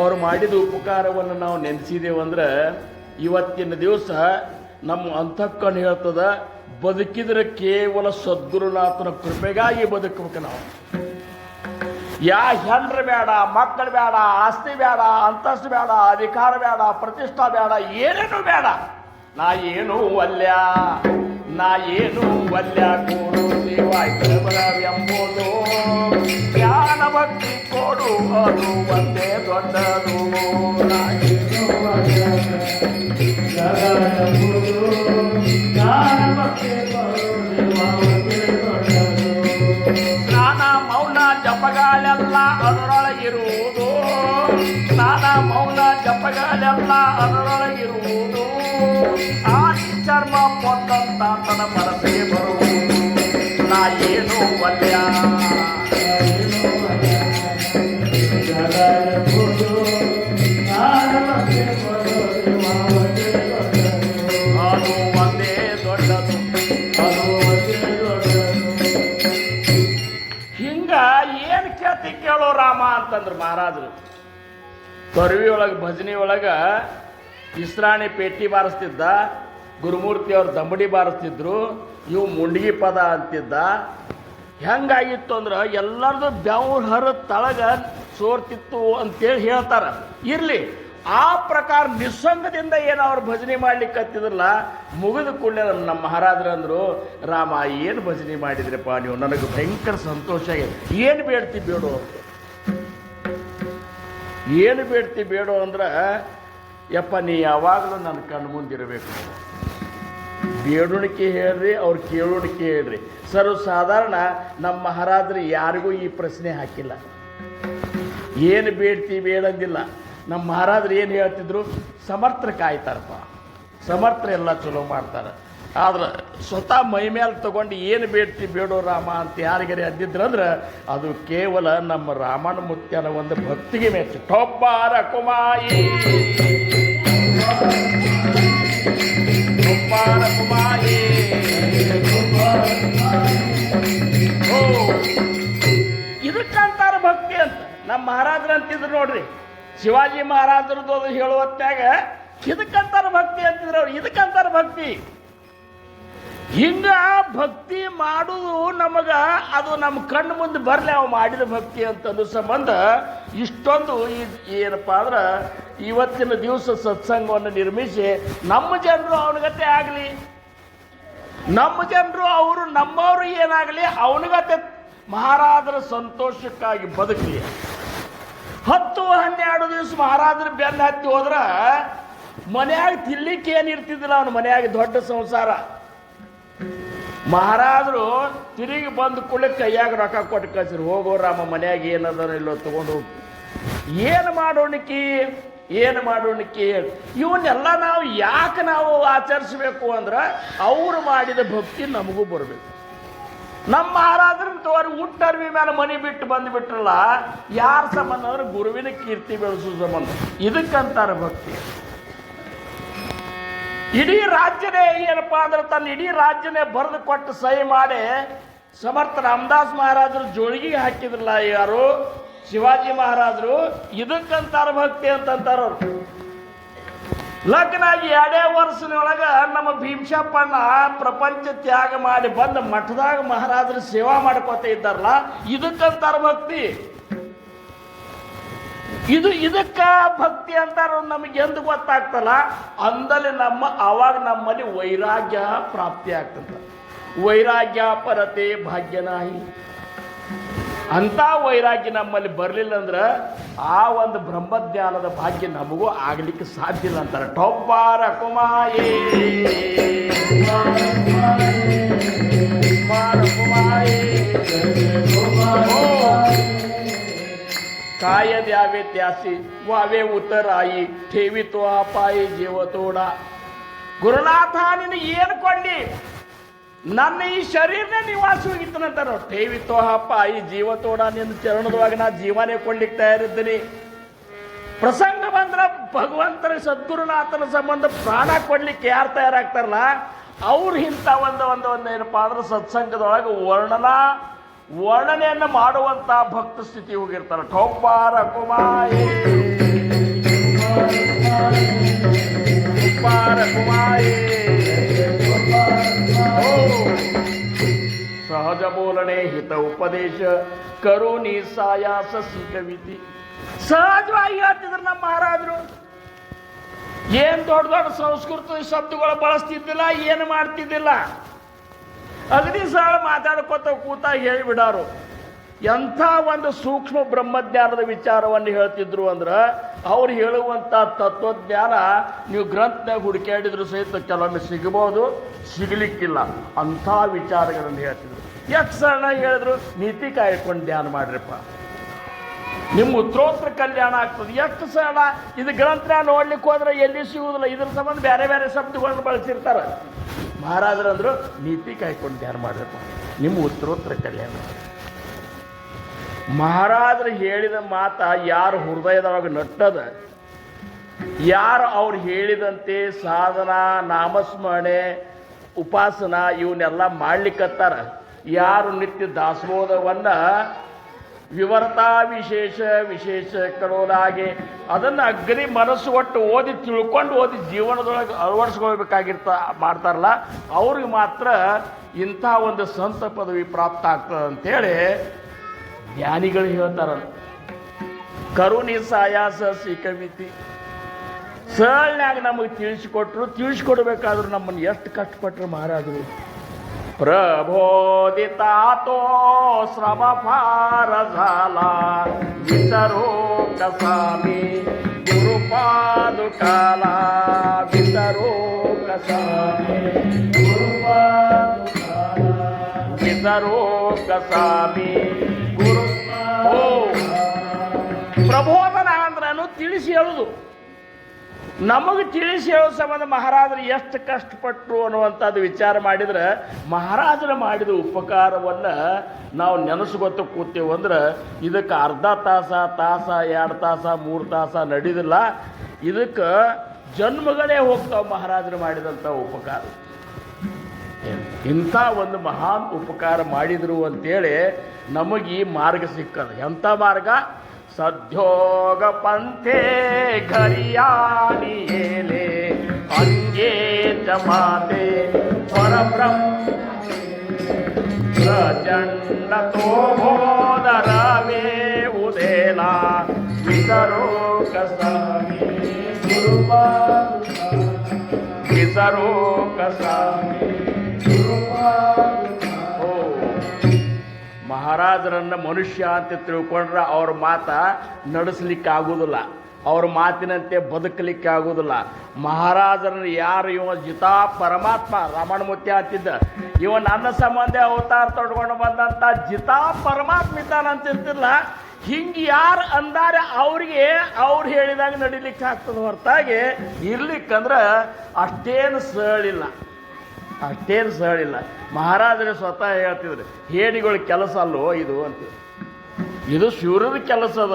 ಅವ್ರು ಮಾಡಿದ ಉಪಕಾರವನ್ನು ನಾವು ನೆನೆಸಿದೇವಂದ್ರೆ ಇವತ್ತಿನ ದಿವಸ ನಮ್ಮ ಅಂತಃಕರಣ ಹೇಳ್ತದ, ಬದುಕಿದ್ರೆ ಕೇವಲ ಸದ್ಗುರುನಾಥನ ಕೃಪೆಗಾಗಿ ಬದುಕಬೇಕು ನಾವು. ಹೆಂಡ್ರು ಬೇಡ, ಮಕ್ಕಳು ಬೇಡ, ಆಸ್ತಿ ಬೇಡ, ಅಂತಸ್ತು ಬೇಡ, ಅಧಿಕಾರ ಬೇಡ, ಪ್ರತಿಷ್ಠಾ ಬೇಡ, ಏನೇನು ಬೇಡ. ನಾ ಏನು ವಲ್ಯ, ನಾ ಏನು ವಲ್ಯ ಕೊಡು ಸೇವಾಯ್ತವೆಂಬುದು ಜ್ಞಾನ ಭಕ್ತಿ ಕೊಡು ಅದು ಒಂದೇ ದೊಡ್ಡದು. ಸ್ನಾನ ಮೌನ ಜಪಗಳೆಲ್ಲ ಅದರೊಳಗಿರುವುದು, ಸ್ನಾನ ಮೌನ ಜಪಗಳೆಲ್ಲ ಅದರೊಳಗಿರುವುದು. ಆದಿ ಚರ್ಮ ಕೊಟ್ಟಂತ ತನ್ನ ಮನಸ್ಸಿಗೆ ಬರುವುದು. ನಾ ಏನು ವಲ್ಯ, ಅದು ಒಂದೇ ದೊಡ್ಡದು, ಅದು ಒಂದೇ ದೊಡ್ಡದು. ಹಿಂಗ ಏನ್ ಕೇಳ್ತಿ ಕೇಳೋ ರಾಮ ಅಂತಂದ್ರು ಮಹಾರಾಜರು. ತೊರವಿ ಒಳಗೆ ಭಜನೆ ಒಳಗ ಇಸ್ರಾಣಿ ಪೇಟಿ ಬಾರಿಸ್ತಿದ್ದ, ಗುರುಮೂರ್ತಿ ಅವ್ರು ದಂಬಡಿ ಬಾರಿಸ್ತಿದ್ರು, ಇವು ಮುಂಡ್ಗಿ ಪದ ಅಂತಿದ್ದ. ಹೆಂಗಾಗಿತ್ತು ಅಂದ್ರೆ ಎಲ್ಲರದು ಬೆವ್ರ ಹರ ತಳಗ ಸೋರ್ತಿತ್ತು ಅಂತೇಳಿ ಹೇಳ್ತಾರ. ಇರ್ಲಿ, ಆ ಪ್ರಕಾರ ನಿಸ್ಸಂಗದಿಂದ ಏನು ಅವ್ರು ಭಜನೆ ಮಾಡ್ಲಿಕ್ಕೆ ಹತ್ತಿದ್ರಲ್ಲ, ಮುಗಿದ ಕೂಡಲೇ ನಮ್ಮ ಮಹಾರಾಜರು ಅಂದ್ರು, ರಾಮ ಏನು ಭಜನೆ ಮಾಡಿದ್ರಪ್ಪ ನೀವು, ನನಗೆ ಭಯಂಕರ ಸಂತೋಷ ಆಗಿದೆ. ಏನು ಬೇಡ್ತಿ ಬೇಡು, ಏನು ಬೇಡ್ತಿ ಬೇಡು ಅಂದ್ರೆ, ಯಪ್ಪ ನೀ ಯಾವಾಗಲೂ ನನ್ನ ಕಣ್ಣು ಮುಂದಿರಬೇಕು. ಬೇಡುಣಿಕೆ ಹೇಳ್ರಿ, ಅವ್ರು ಕೇಳೋಣಿಕೆ ಹೇಳ್ರಿ. ಸರ್ವ ಸಾಧಾರಣ ನಮ್ಮ ಮಹಾರಾಜರು ಯಾರಿಗೂ ಈ ಪ್ರಶ್ನೆ ಹಾಕಿಲ್ಲ. ಏನು ಬೇಡ್ತಿ ಬೇಡಂದಿಲ್ಲ. ನಮ್ಮ ಮಹಾರಾಜರು ಏನು ಹೇಳ್ತಿದ್ರು, ಸಮರ್ಥರು ಕಾಯ್ತಾರಪ್ಪ, ಸಮರ್ಥರು ಎಲ್ಲ ಚಲೋ ಮಾಡ್ತಾರೆ. ಆದ್ರೆ ಸ್ವತಃ ಮೈ ಮೇಲೆ ತಗೊಂಡು ಏನು ಬೇಡ್ತಿ ಬೇಡೋ ರಾಮ ಅಂತ ಯಾರಿಗಾರೆ ಅಂದಿದ್ರಂದ್ರೆ ಅದು ಕೇವಲ ನಮ್ಮ ರಾಮನ ಮುತ್ಯನ ಒಂದು ಭಕ್ತಿಗೆ ಮೆಚ್ಚು. ಟೊಬ್ಬಾರ ಕುಮಾಯಿ ಟೊಬ್ಬಾರ ಕುಮಾಯಿ. ಇದಕ್ಕಂತಾರ ಭಕ್ತಿ ಅಂತ ನಮ್ಮ ಮಹಾರಾಜರು ಅಂತಿದ್ರು ನೋಡ್ರಿ. ಶಿವಾಜಿ ಮಹಾರಾಜರದ್ದು ಅದು ಹೇಳುವತ್ತಾಗ ಇದಕ್ಕಂತಾರ ಭಕ್ತಿ ಅಂತಿದ್ರು ಅವ್ರು. ಇದಕ್ಕಂತಾರ ಭಕ್ತಿ. ಹಿಂಗ ಭಕ್ತಿ ಮಾಡುವುದು ನಮಗ ಅದು ನಮ್ಮ ಕಣ್ಣು ಮುಂದೆ ಬರಲಿ ಅವು ಮಾಡಿದ ಭಕ್ತಿ ಅಂತಂದು ಸಂಬಂಧ ಇಷ್ಟೊಂದು ಏನಪ್ಪ ಅಂದ್ರೆ ಇವತ್ತಿನ ದಿವಸ ಸತ್ಸಂಗವನ್ನು ನಿರ್ಮಿಸಿ ನಮ್ಮ ಜನರು ಅವನಿಗತೆ ಆಗಲಿ, ನಮ್ಮ ಜನರು ಅವರು ನಮ್ಮವರು ಏನಾಗಲಿ ಅವನಿಗತೆ ಮಹಾರಾಜರ ಸಂತೋಷಕ್ಕಾಗಿ ಬದುಕಲಿ. 10-12 ದಿವಸ ಮಹಾರಾಜರು ಬೆನ್ನ ಹತ್ತಿ ಹೋದ್ರ ಮನೆಯಾಗ ತಿನ್ಲಿಕ್ಕೆ ಏನಿರ್ತಿದ್ದಿಲ್ಲ. ಅವನು ಮನೆಯಾಗ ದೊಡ್ಡ ಸಂಸಾರ. ಮಹಾರಾಜರು ತಿರುಗಿ ಬಂದು ಕೂಡಲೇ ಕೈಯಾಗ ರೊಕ್ಕ ಕೊಟ್ಟು ಕಳ್ಸಿರು, ಹೋಗೋ ರಾಮ ಮನೆಯಾಗ ಏನದ ಇಲ್ಲೋ ತಗೊಂಡು ಹೋಗಿ. ಏನು ಮಾಡೋಣಿಕಿ ಏನು ಮಾಡೋಣಿಕಿ ಹೇಳಿ ಇವನ್ನೆಲ್ಲ ನಾವು ಯಾಕೆ ನಾವು ಆಚರಿಸ್ಬೇಕು ಅಂದ್ರೆ ಅವರು ಮಾಡಿದ ಭಕ್ತಿ ನಮಗೂ ಬರಬೇಕು. ನಮ್ಮ ಮಹಾರಾಜರನ್ನ ತೋರಿ ಹುಟ್ಟರ್ವಿ ಮೇಲೆ ಮನೆ ಬಿಟ್ಟು ಬಂದುಬಿಟ್ರಲ್ಲ, ಯಾರ ಸಂಬಂಧ ಅಂದ್ರೆ ಗುರುವಿನ ಕೀರ್ತಿ ಬೆಳೆಸೋ ಸಂಬಂಧ. ಇದಕ್ಕಂತಾರೆ ಭಕ್ತಿ. ಇಡೀ ರಾಜ್ಯನೇ ಏನಪ್ಪ ಅಂದ್ರೆ ತನ್ನ ಇಡೀ ರಾಜ್ಯನೇ ಬರೆದು ಕೊಟ್ಟು ಸಹಿ ಮಾಡಿ ಸಮರ್ಥ ರಾಮದಾಸ್ ಮಹಾರಾಜರು ಜೋಳಿಗೆಗೆ ಹಾಕಿದ್ರಲ್ಲ ಯಾರು, ಶಿವಾಜಿ ಮಹಾರಾಜರು. ಇದಕ್ಕಂತಾರ ಭಕ್ತಿ ಅಂತಂತಾರವ್ರು. ಲಗ್ನ ಆಗಿ 2 ವರ್ಷದೊಳಗ ನಮ್ಮ ಭೀಮಶಪ್ಪಣ್ಣ ಪ್ರಪಂಚ ತ್ಯಾಗ ಮಾಡಿ ಬಂದ ಮಠದಾಗ ಮಹಾರಾಜರು ಸೇವಾ ಮಾಡ್ಕೋತ ಇದ್ದಾರಲ್ಲ, ಇದಕ್ಕಂತಾರ ಭಕ್ತಿ. ಇದಕ್ಕ ಭಕ್ತಿ ಅಂತಾರ ನಮಗೆ ಎಂದು ಗೊತ್ತಾಗ್ತಲ್ಲ ಅಂದಲ್ಲಿ ಅವಾಗ ನಮ್ಮಲ್ಲಿ ವೈರಾಗ್ಯ ಪ್ರಾಪ್ತಿ ಆಗ್ತದ. ವೈರಾಗ್ಯ ಪರತೆ ಭಾಗ್ಯನಾಹಿ ಅಂತ ವೈರಾಗ್ಯ ನಮ್ಮಲ್ಲಿ ಬರಲಿಲ್ಲ ಅಂದ್ರೆ ಆ ಒಂದು ಬ್ರಹ್ಮಜ್ಞಾನದ ಭಾಗ್ಯ ನಮಗೂ ಆಗ್ಲಿಕ್ಕೆ ಸಾಧ್ಯ ಇಲ್ಲ ಅಂತಾರೆ. ಟೊಬ್ಬಾರ ಕುಮಾಯೇ काय द्यावे त्यासी वावे उतराई ठेवितो अपाई जीव तोडा. ಗುರುನಾಥ ನೀನು ಏನು ಕೊಂಡಿ, ನನ್ನ ಈ ಶರೀರನೇ ನಿವಾಸ ಹೋಗಿತ್ತನಂತಾರ. ಠೇವಿತೋ ಅಪಾಯಿ ಜೀವ ತೋಡ, ನಿನ್ನ ಚರಣದೊಳಗೆ ನಾ ಜೀವನೇ ಕೊಡ್ಲಿಕ್ಕೆ ತಯಾರಿದ್ದೀನಿ. ಪ್ರಸಂಗ ಬಂದ್ರೆ ಭಗವಂತನ ಸದ್ಗುರುನಾಥನ ಸಂಬಂಧ ಪ್ರಾಣ ಕೊಡ್ಲಿಕ್ಕೆ ಯಾರು ತಯಾರಾಗ್ತಾರಲ್ಲ ಅವ್ರು ಇಂಥ ಒಂದು ಏನಪ್ಪಾ ಅಂದ್ರೆ ಸತ್ಸಂಗದೊಳಗೆ ವರ್ಣನೆಯನ್ನು ಮಾಡುವಂತ ಭಕ್ತ ಸ್ಥಿತಿ ಹೋಗಿರ್ತಾರೆ. ಠೋಪಾರ ಕುಮಾಯಿ सहज बोलणे हित उपदेश करुणी सायास ಸಿಕವಿತಿ. ಸಹಜವಾಗಿ ಹೇಳ್ತಿದ್ರು ನಮ್ಮ ಮಹಾರಾಜರು. ಏನ್ ದೊಡ್ಡ ದೊಡ್ಡ ಸಂಸ್ಕೃತ ಶಬ್ದಗಳು ಬಳಸ್ತಿದ್ದಿಲ್ಲ, ಏನು ಮಾಡ್ತಿದ್ದಿಲ್ಲ. ಅಗದಿ ಸರಳ ಮಾತಾಡ್ಕೊತ ಕೂತ ಹೇಳಿಬಿಡಾರು. ಎಂಥ ಒಂದು ಸೂಕ್ಷ್ಮ ಬ್ರಹ್ಮಜ್ಞಾನದ ವಿಚಾರವನ್ನು ಹೇಳ್ತಿದ್ರು ಅಂದ್ರೆ ಅವ್ರು ಹೇಳುವಂಥ ತತ್ವಜ್ಞಾನ ನೀವು ಗ್ರಂಥನಾಗ ಹುಡುಕಾಡಿದ್ರು ಸಹಿತ ಕೆಲವೊಮ್ಮೆ ಸಿಗಬಹುದು, ಸಿಗಲಿಕ್ಕಿಲ್ಲ. ಅಂಥ ವಿಚಾರಗಳನ್ನು ಹೇಳ್ತಿದ್ರು. ಎಷ್ಟು ಸರಳ ಹೇಳಿದ್ರು, ನೀತಿ ಕಾಯ್ಕೊಂಡು ಧ್ಯಾನ ಮಾಡ್ರಿಪ್ಪ, ನಿಮ್ಮ ಉತ್ತರೋತ್ತರ ಕಲ್ಯಾಣ ಆಗ್ತದೆ. ಎಷ್ಟು ಸರಳ ಇದು ಗ್ರಂಥ ನೋಡ್ಲಿಕ್ಕೆ ಹೋದ್ರೆ ಎಲ್ಲಿ ಸಿಗುವುದಿಲ್ಲ. ಇದ್ರ ಸಂಬಂಧ ಬೇರೆ ಬೇರೆ ಶಬ್ದಗಳನ್ನು ಬಳಸಿರ್ತಾರೆ. ಮಹಾರಾಜರಂದ್ರು ನೀತಿ ಕಾಯ್ಕೊಂಡು ಧ್ಯಾನ ಮಾಡ್ರಿಪ್ಪ, ನಿಮ್ಮ ಉತ್ತರೋತ್ತರ ಕಲ್ಯಾಣ. ಮಹಾರಾಜರು ಹೇಳಿದ ಮಾತ ಯಾರು ಹೃದಯದೊಳಗೆ ನಟ್ಟದ, ಯಾರು ಅವ್ರು ಹೇಳಿದಂತೆ ಸಾಧನಾ ನಾಮಸ್ಮರಣೆ ಉಪಾಸನ ಇವನ್ನೆಲ್ಲ ಮಾಡ್ಲಿಕ್ಕತ್ತಾರ, ಯಾರು ನಿತ್ಯ ದಾಸೋಹವನ್ನ ವಿವರತಾ ವಿಶೇಷ ಕರೋಲಾಗೆ ಅದನ್ನು ಅಗ್ನಿ ಮನಸ್ಸು ಒಟ್ಟು ಓದಿ ತಿಳ್ಕೊಂಡು ಓದಿ ಜೀವನದೊಳಗೆ ಮಾಡ್ತಾರಲ್ಲ ಅವ್ರಿಗೆ ಮಾತ್ರ ಇಂಥ ಒಂದು ಸಂತ ಪದವಿ ಪ್ರಾಪ್ತ ಆಗ್ತದೆ ಅಂತೇಳಿ ಜ್ಞಾನಿಗಳು ಹೇಳ್ತಾರ. ಕರುಣಿ ಸಾಯಾಸ ಸಿಕವಿತಿ. ಸರಳನ್ಯಾಗ ನಮಗೆ ತಿಳಿಸಿಕೊಡ್ಬೇಕಾದ್ರು ನಮ್ಮನ್ನು ಎಷ್ಟು ಕಷ್ಟಪಟ್ಟರು ಮಹಾರಾಜರು. प्रबोधितातो श्रम फार झाला विसरो कसा मी गुरुपादुकाला विसरो कसा मी गुरुपादुकाला विसरो कसा मी गुरु. ಪ್ರಬೋಧನ ಅಂದ್ರೂ ತಿಳಿಸಿ ಹೇಳುದು. ನಮಗೆ ತಿಳಿಸಿ ಹೇಳೋ ಸಂಬಂಧ ಮಹಾರಾಜರು ಎಷ್ಟು ಕಷ್ಟಪಟ್ಟರು ಅನ್ನುವಂಥದ್ದು ವಿಚಾರ ಮಾಡಿದ್ರೆ ಮಹಾರಾಜರು ಮಾಡಿದ ಉಪಕಾರವನ್ನು ನಾವು ನೆನೆಸ್ಕೊತ ಕೂತೇವೆ ಅಂದ್ರೆ ಇದಕ್ಕೆ ಅರ್ಧ ತಾಸ 2 ತಾಸ 3 ತಾಸ ನಡೆದಿಲ್ಲ. ಇದಕ್ಕೆ ಜನ್ಮಗಳೇ ಹೋಗ್ತಾವೆ ಮಹಾರಾಜರು ಮಾಡಿದಂಥ ಉಪಕಾರ. ಇಂಥ ಒಂದು ಮಹಾನ್ ಉಪಕಾರ ಮಾಡಿದರು ಅಂತೇಳಿ ನಮಗೆ ಈ ಮಾರ್ಗ ಸಿಕ್ಕದು. ಎಂಥ ಮಾರ್ಗ? ಸದ್ಯೋಗ ಪಂಥೆ ಘರಿಯಾಣಿಯೇಲೆ ಅಂಗೇ ಜಮಾತೆ ಪರಬ್ರಹ್ಮ ಪ್ರಚಂಡ ತೋಬೋದರವೇ ಉದೇಲ ವಿಸರೋ ಕಸಾಮಿ ವಿಸರೋ ಕಸಾಮಿ. ಮಹಾರಾಜರನ್ನ ಮನುಷ್ಯ ಅಂತ ತಿಳ್ಕೊಂಡ್ರೆ ಅವ್ರ ಮಾತ ನಡೆಸಲಿಕ್ಕೆ ಆಗುವುದಿಲ್ಲ, ಅವ್ರ ಮಾತಿನಂತೆ ಬದುಕಲಿಕ್ಕೆ ಆಗುವುದಿಲ್ಲ. ಮಹಾರಾಜರನ್ನ ಯಾರು ಇವ ಜಿತಾ ಪರಮಾತ್ಮ ರಾಮಣಮೂರ್ತಿ ಅಂತಿದ್ದ, ಇವ ನನ್ನ ಸಂಬಂಧ ಅವತಾರ ತೊಡ್ಕೊಂಡು ಬಂದಂಥ ಜಿತಾ ಪರಮಾತ್ಮ ಇದ್ದಾನಂತಿರ್ತಿಲ್ಲ. ಹಿಂಗೆ ಯಾರು ಅಂದಾರೆ ಅವ್ರಿಗೆ ಅವ್ರು ಹೇಳಿದಾಗ ನಡಿಲಿಕ್ಕೆ ಆಗ್ತದೆ ಹೊರತಾಗಿ ಇರ್ಲಿಕ್ಕಂದ್ರೆ ಅಷ್ಟೇನು ಸರಳಿಲ್ಲ. ಮಹಾರಾಜರೇ ಸ್ವತಃ ಹೇಳ್ತಿದ್ರು, ಹೇಡಿಗಳ ಕೆಲಸ ಅಲ್ಲೋ ಇದು ಅಂತ. ಇದು ಶೂರದ ಕೆಲಸ ಅದ.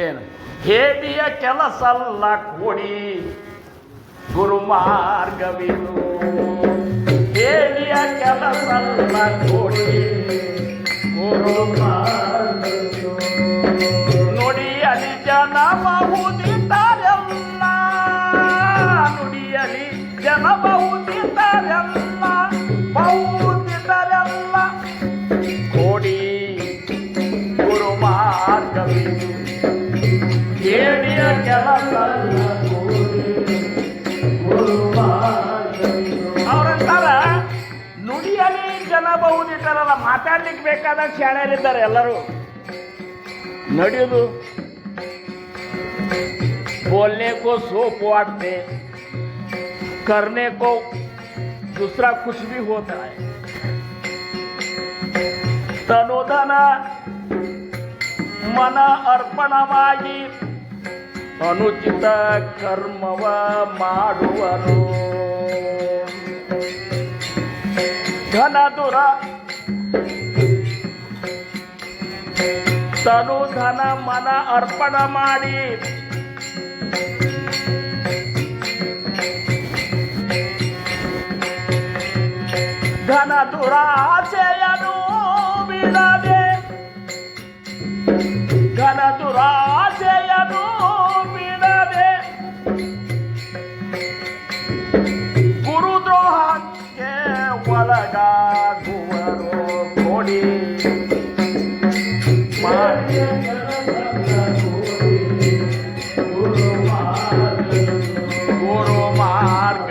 ಏನು ಹೇಡಿಯ ಕೆಲಸ ಅಲ್ಲ ಕೋಡಿ ಗುರು ಮಾರ್ಗವಿದು. ಹೇಡಿಯ ಕೆಲಸ ಅಲ್ಲ ಕೋಡಿ ಗುರು ಮಾರ್ಗವಿದು. ನುಡಿಯಲಿ ಜನ ಬಹುದಿದ್ದಾರೆಲ್ಲ, ನುಡಿಯಲಿ ಜನ ಬಹುದಿದ್ದಾರೆಲ್ಲ, ಬಹುದಿದ್ದಾರೆಲ್ಲ ಕೋಡಿ ಗುರು ಮಾರ್ಗವಿದು. ಕೇಳಬಹುದಿದ್ದಾರಲ್ಲ, ಮಾತಾಡ್ಲಿಕ್ಕೆ ಬೇಕಾದಾಗ ಶಾಣೆಯರಿದ್ದಾರೆ ಎಲ್ಲರೂ. ನಡೆಯೋದು बोलने को सोप वाटते, करने को दूसरा कुछ भी होता है. तनोधन मन अर्पणವಾಗಿ ಅನುಚಿತ ಕರ್ಮವ ಮಾಡುವರು. ಧನ ದುರ ತನು ಧನ ಮನ ಅರ್ಪಣ ಮಾಡಿ ಘನ ದುರಾಸೆಯನು ಬಿಡದೆ, ಘನ ದುರಾಸೆಯನು ಬಿಡದೆ ಗುರುದ್ರೋಹಕ್ಕೆ ಒಳಗಾಗುವರು. ಕೊಡಿ ಗುರು ಮಾರ್ಗ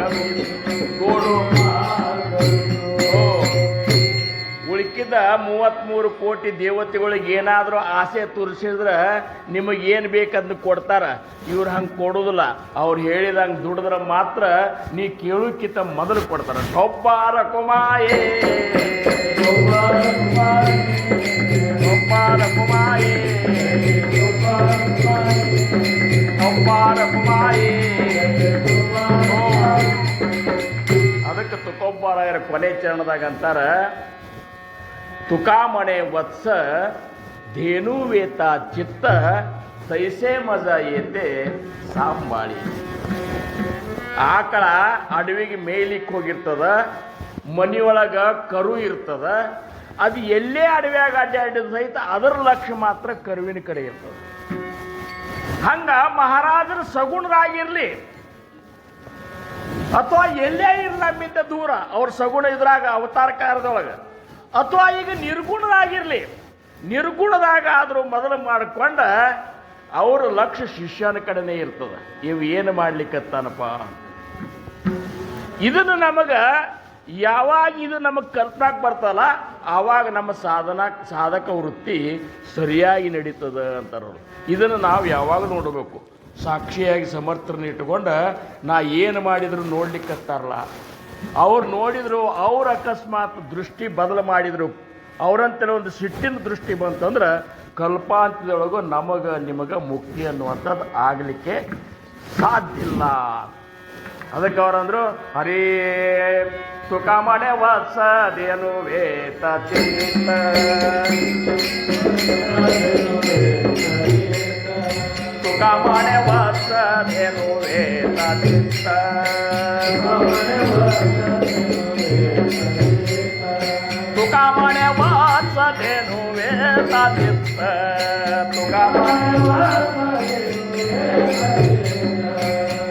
ಉಳಿಕಿದ 33 ಕೋಟಿ ದೇವತೆಗಳಿಗೆ ಏನಾದರೂ ಆಸೆ ತೋರಿಸಿದ್ರೆ ನಿಮಗೇನು ಬೇಕಂದು ಕೊಡ್ತಾರ. ಇವ್ರು ಹಂಗೆ ಕೊಡೋದಿಲ್ಲ. ಅವ್ರು ಹೇಳಿದಂಗೆ ದುಡಿದ್ರೆ ಮಾತ್ರ ನೀ ಕೇಳೋಕ್ಕಿಂತ ಮೊದಲು ಕೊಡ್ತಾರ. ಒಬ್ಬಾರ ಕುಮಾಯೇ ಒಬ್ಬಾರ ಕುಮಾಯೇ ಒಬ್ಬಾರ ಕುಮಾಯೇ. ಅದಕ್ಕೆ ತುಕೋಬ್ಬಾರಾಯರ ಕೊನೆ ಚರಣದಾಗ ಅಂತಾರ, ತುಕಾಮಣೆ ವತ್ಸ ಧೇನು ವೇತ ಚಿತ್ತ ತೈಸೆ ಮಜಾ ಏತೆ ಸಾಂಬಾಳಿ. ಆಕಳ ಅಡವಿಗೆ ಮೇಯ್ಲಿಕ್ಕೆ ಹೋಗಿರ್ತದ, ಮನೆಯೊಳಗ ಕರು ಇರ್ತದ. ಅದು ಎಲ್ಲೇ ಅಡವಿಯಾಗ ಅಡ್ಡಾಡಿದ ಸಹಿತ ಅದರ ಲಕ್ಷ್ಯ ಮಾತ್ರ ಕರುವಿನ ಕಡೆ ಇರ್ತದೆ. ಹಂಗ ಮಹಾರಾಜರ ಸಗುಣರಾಗಿರ್ಲಿ ಅಥವಾ ಎಲ್ಲೇ ಇರಲಿ ನಮ್ಮಿಂದ ದೂರ ಅವ್ರ ಸಗುಣ ಇದ್ರಾಗ ಅವತಾರ ಕಾರ್ಯದೊಳಗೆ, ಅಥವಾ ಈಗ ನಿರ್ಗುಣದಾಗಿರ್ಲಿ, ನಿರ್ಗುಣದಾಗ ಆದರೂ ಮೊದಲು ಮಾಡಿಕೊಂಡ ಅವ್ರ ಲಕ್ಷ್ಯ ಶಿಷ್ಯನ ಕಡೆನೇ ಇರ್ತದೆ. ಇವು ಏನು ಮಾಡ್ಲಿಕ್ಕತ್ತಾನಪ್ಪ, ಇದನ್ನು ನಮಗೆ ಯಾವಾಗ ಇದು ನಮಗೆ ಕಲ್ಪನಾಕ್ ಬರ್ತಲ್ಲ ಆವಾಗ ನಮ್ಮ ಸಾಧಕ ವೃತ್ತಿ ಸರಿಯಾಗಿ ನಡೀತದೆ ಅಂತಾರವ್ರು. ಇದನ್ನು ನಾವು ಯಾವಾಗ ನೋಡಬೇಕು, ಸಾಕ್ಷಿಯಾಗಿ ಸಮರ್ಥರನ್ನ ಇಟ್ಟುಕೊಂಡ ನಾ ಏನು ಮಾಡಿದ್ರು ನೋಡ್ಲಿಕ್ಕತ್ತಾರಲ್ಲ, ಅವ್ರು ನೋಡಿದ್ರು, ಅವ್ರ ಅಕಸ್ಮಾತ್ ದೃಷ್ಟಿ ಬದಲು ಮಾಡಿದ್ರು, ಅವರಂತೆಲ್ಲ ಒಂದು ಸಿಟ್ಟಿನ ದೃಷ್ಟಿ ಬಂತಂದ್ರೆ ಕಲ್ಪಾಂತದೊಳಗೂ ನಮಗೆ ನಿಮಗೆ ಮುಕ್ತಿ ಅನ್ನುವಂಥದ್ದು ಆಗಲಿಕ್ಕೆ ಸಾಧ್ಯ ಇಲ್ಲ. ಅದಕ್ಕೆ ಅವರಂದ್ರು, ಹರೇ ತುಕಾಮಣೆ ವತ್ಸದೇನು ವೇತ ಚಿತ್ತ ತುಕಾಮಣೆ ವತ್ಸದೇನು ವೇತ ಚಿತ್ತ ತುಕಾಮಣೆ ವತ್ಸದೇನು ವೇತ ಚಿತ್ತ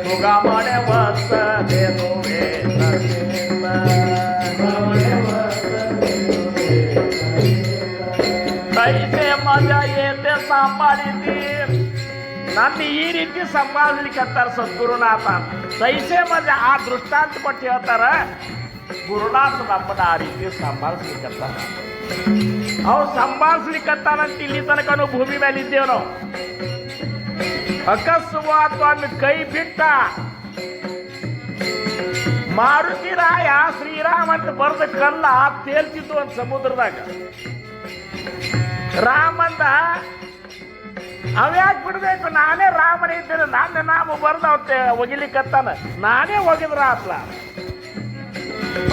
ತುಕಾಮಣೆ ವತ್ಸದೇನು ವೇತ ಚಿತ್ತ. ಕೈಸೆ ಮಜಾ ಏತೆ ಸಂಪಾದಿತಿ, ನನ್ನ ಈ ರೀತಿ ಸಂಭಾಳಿಸ್ಲಿಕ್ಕತ್ತಾರ ಸದ್ಗುರುನಾಥ. ಸೈಸೆ ಮಜಾ ಆ ದೃಷ್ಟಾಂತ ಕೊಟ್ಟು ಹೇಳ್ತಾರ, ಗುರುನಾಥ ನಮ್ಮನ್ನ ಆ ರೀತಿ ಸಂಭಾಳಿಸ್ಲಿಕ್ಕತ್ತಾರ. ಅವ್ರು ಸಂಭಾಳಿಸ್ಲಿಕ್ಕತ್ತಾನಂತ ಇಲ್ಲಿ ತನಕ ಭೂಮಿ ಮೇಲೆ ಇದ್ದೇವೆ ನಾವು. ಅಕಸ್ಮಾತ್ ಒಂದು ಕೈ ಬಿಟ್ಟ ಮಾರುತಿರಾಯ ಶ್ರೀರಾಮ ಅಂತ ಬರೆದ ಕಲ್ಲ ತೇಲ್ತಿದ್ದು ಒಂದು ಸಮುದ್ರದಾಗ. ರಾಮಂದ ಅವ್ಯಾಕೆ ಬಿಡ್ಬೇಕು, ನಾನೇ ರಾಮನೇ ಇದ್ದೇನೆ, ನನ್ನ ನಾಮ ಬರ್ದ ಒಗಿಲಿಕ್ಕತ್ತಾನ, ನಾನೇ ಒಗಿದ್ರ ಆತ್ಲ.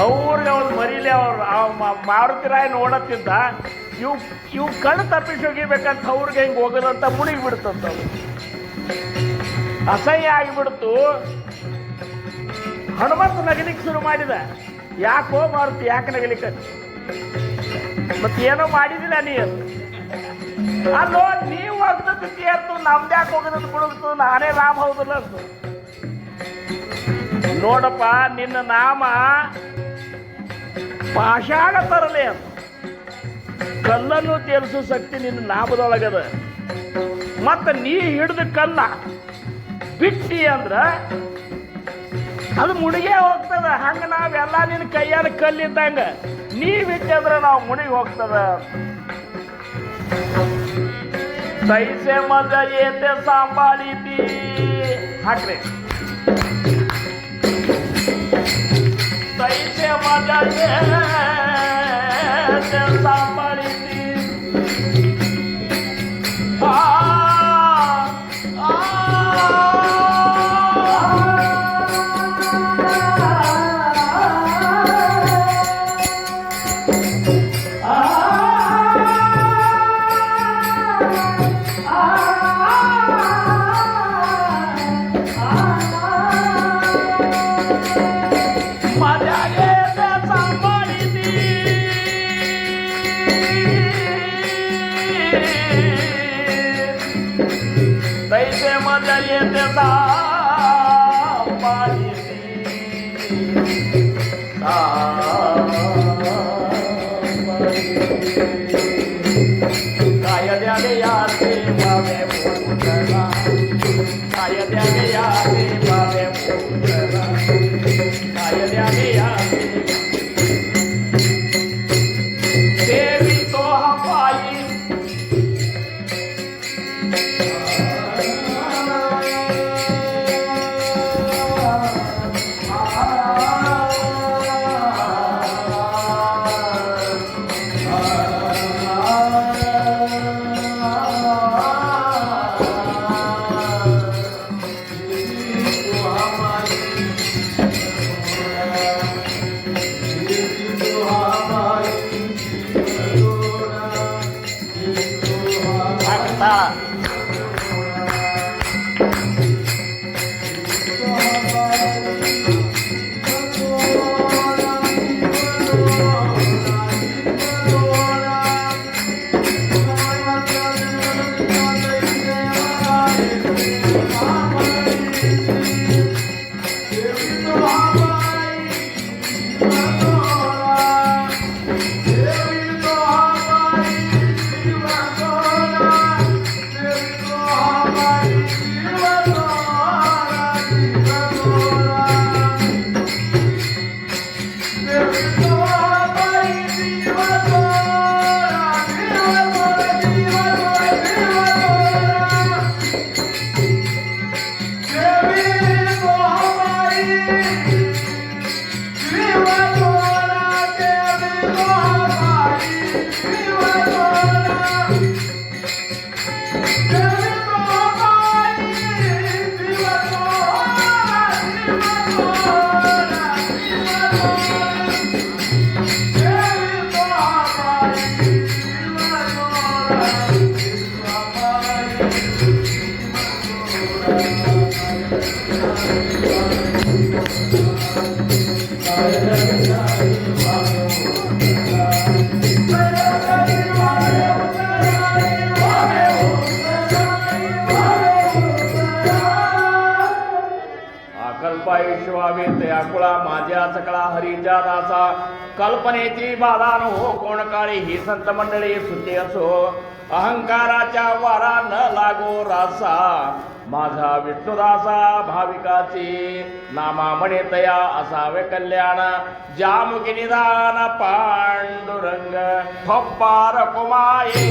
ಅವ್ರಿಗೆ ಅವ್ರು ಮರೀಲಿ ಅವ್ರು ಮಾರುತಿರಾಯ ನೋಡತ್ತಿದ್ದ, ಇವು ಕಣ್ಣು ತಪ್ಪಿಸಿ ಹೋಗಿಬೇಕಂತ ಅವ್ರಿಗೆ ಹಿಂಗೆ ಹೋಗದಂತ ಮುಳುಗಿ ಬಿಡ್ತಂತ. ಅಸಹ್ಯ ಆಗಿಬಿಡ್ತು. ಹನುಮಂತ ನಗಲಿಕ್ಕೆ ಶುರು ಮಾಡಿದ. ಯಾಕೋ ಮಾರುತಿ, ಯಾಕೆ ನಗಲಿಕ್ಕೆ? ಮತ್ತೇನೋ ಮಾಡಿದಿಲ್ಲ ನೀ ಅಲ್ಲೋ, ನೀವು ಹೋಗದದ್ದು ತೀರ್ತು, ನಮ್ದ್ಯಾಕೆ ಹೋಗದದ್ದು ಬಿಡುತ್ತು, ನಾನೇ ರಾಮ ಹೌದಲ್ಲ ಅಂತ. ನೋಡಪ್ಪ, ನಿನ್ನ ನಾಮ ಪಾಷಾಣ ತರಲೆ ಅಂತ, ಕಲ್ಲನ್ನು ತೇರಿಸೋ ಶಕ್ತಿ ನಿನ್ನ ನಾಮದೊಳಗದ. ಮತ್ತ ನೀ ಹಿಡಿದ ಕಲ್ಲ ಬಿಟ್ಟಿ ಅಂದ್ರ ಅದು ಮುಳುಗೇ ಹೋಗ್ತದ. ಹಂಗ ನಾವೆಲ್ಲ ನಿನ್ನ ಕೈಯಾನ ಕಲ್ಲಿದ್ದಂಗ ನೀವಿಟ್ಟಿದ್ರೆ ನಾವು ಮುನಿಗೆ ಹೋಗ್ತದ ತೈಸೆ ಮಜ ಏತೆ ಸಾಂಬಾಳಿತಿ ಹಾಕ್ರಿ ತೈಸೆ ಮಜ ಏತೆ ಸಾಂಬಾಳಿತಿ तैसे मजा येते काय द्यावे याचे बाबे पुतला काय द्यावे याचे बाबे पुतला काय द्यावे याचे देवी तो हवाई विश्वावेत याकुळा माझ्या सकळा हरीच्या दासा कल्पनेची बाधा हो कोण काळी ही संत मंडळी सुते असो अहंकाराच्या वारा न लागो रासा माझा विष्णुदासा भाविकाची नामा म्हणे तया असावे कल्याण जामुकी निदान पांडुरंग ठोप्पार कुमाये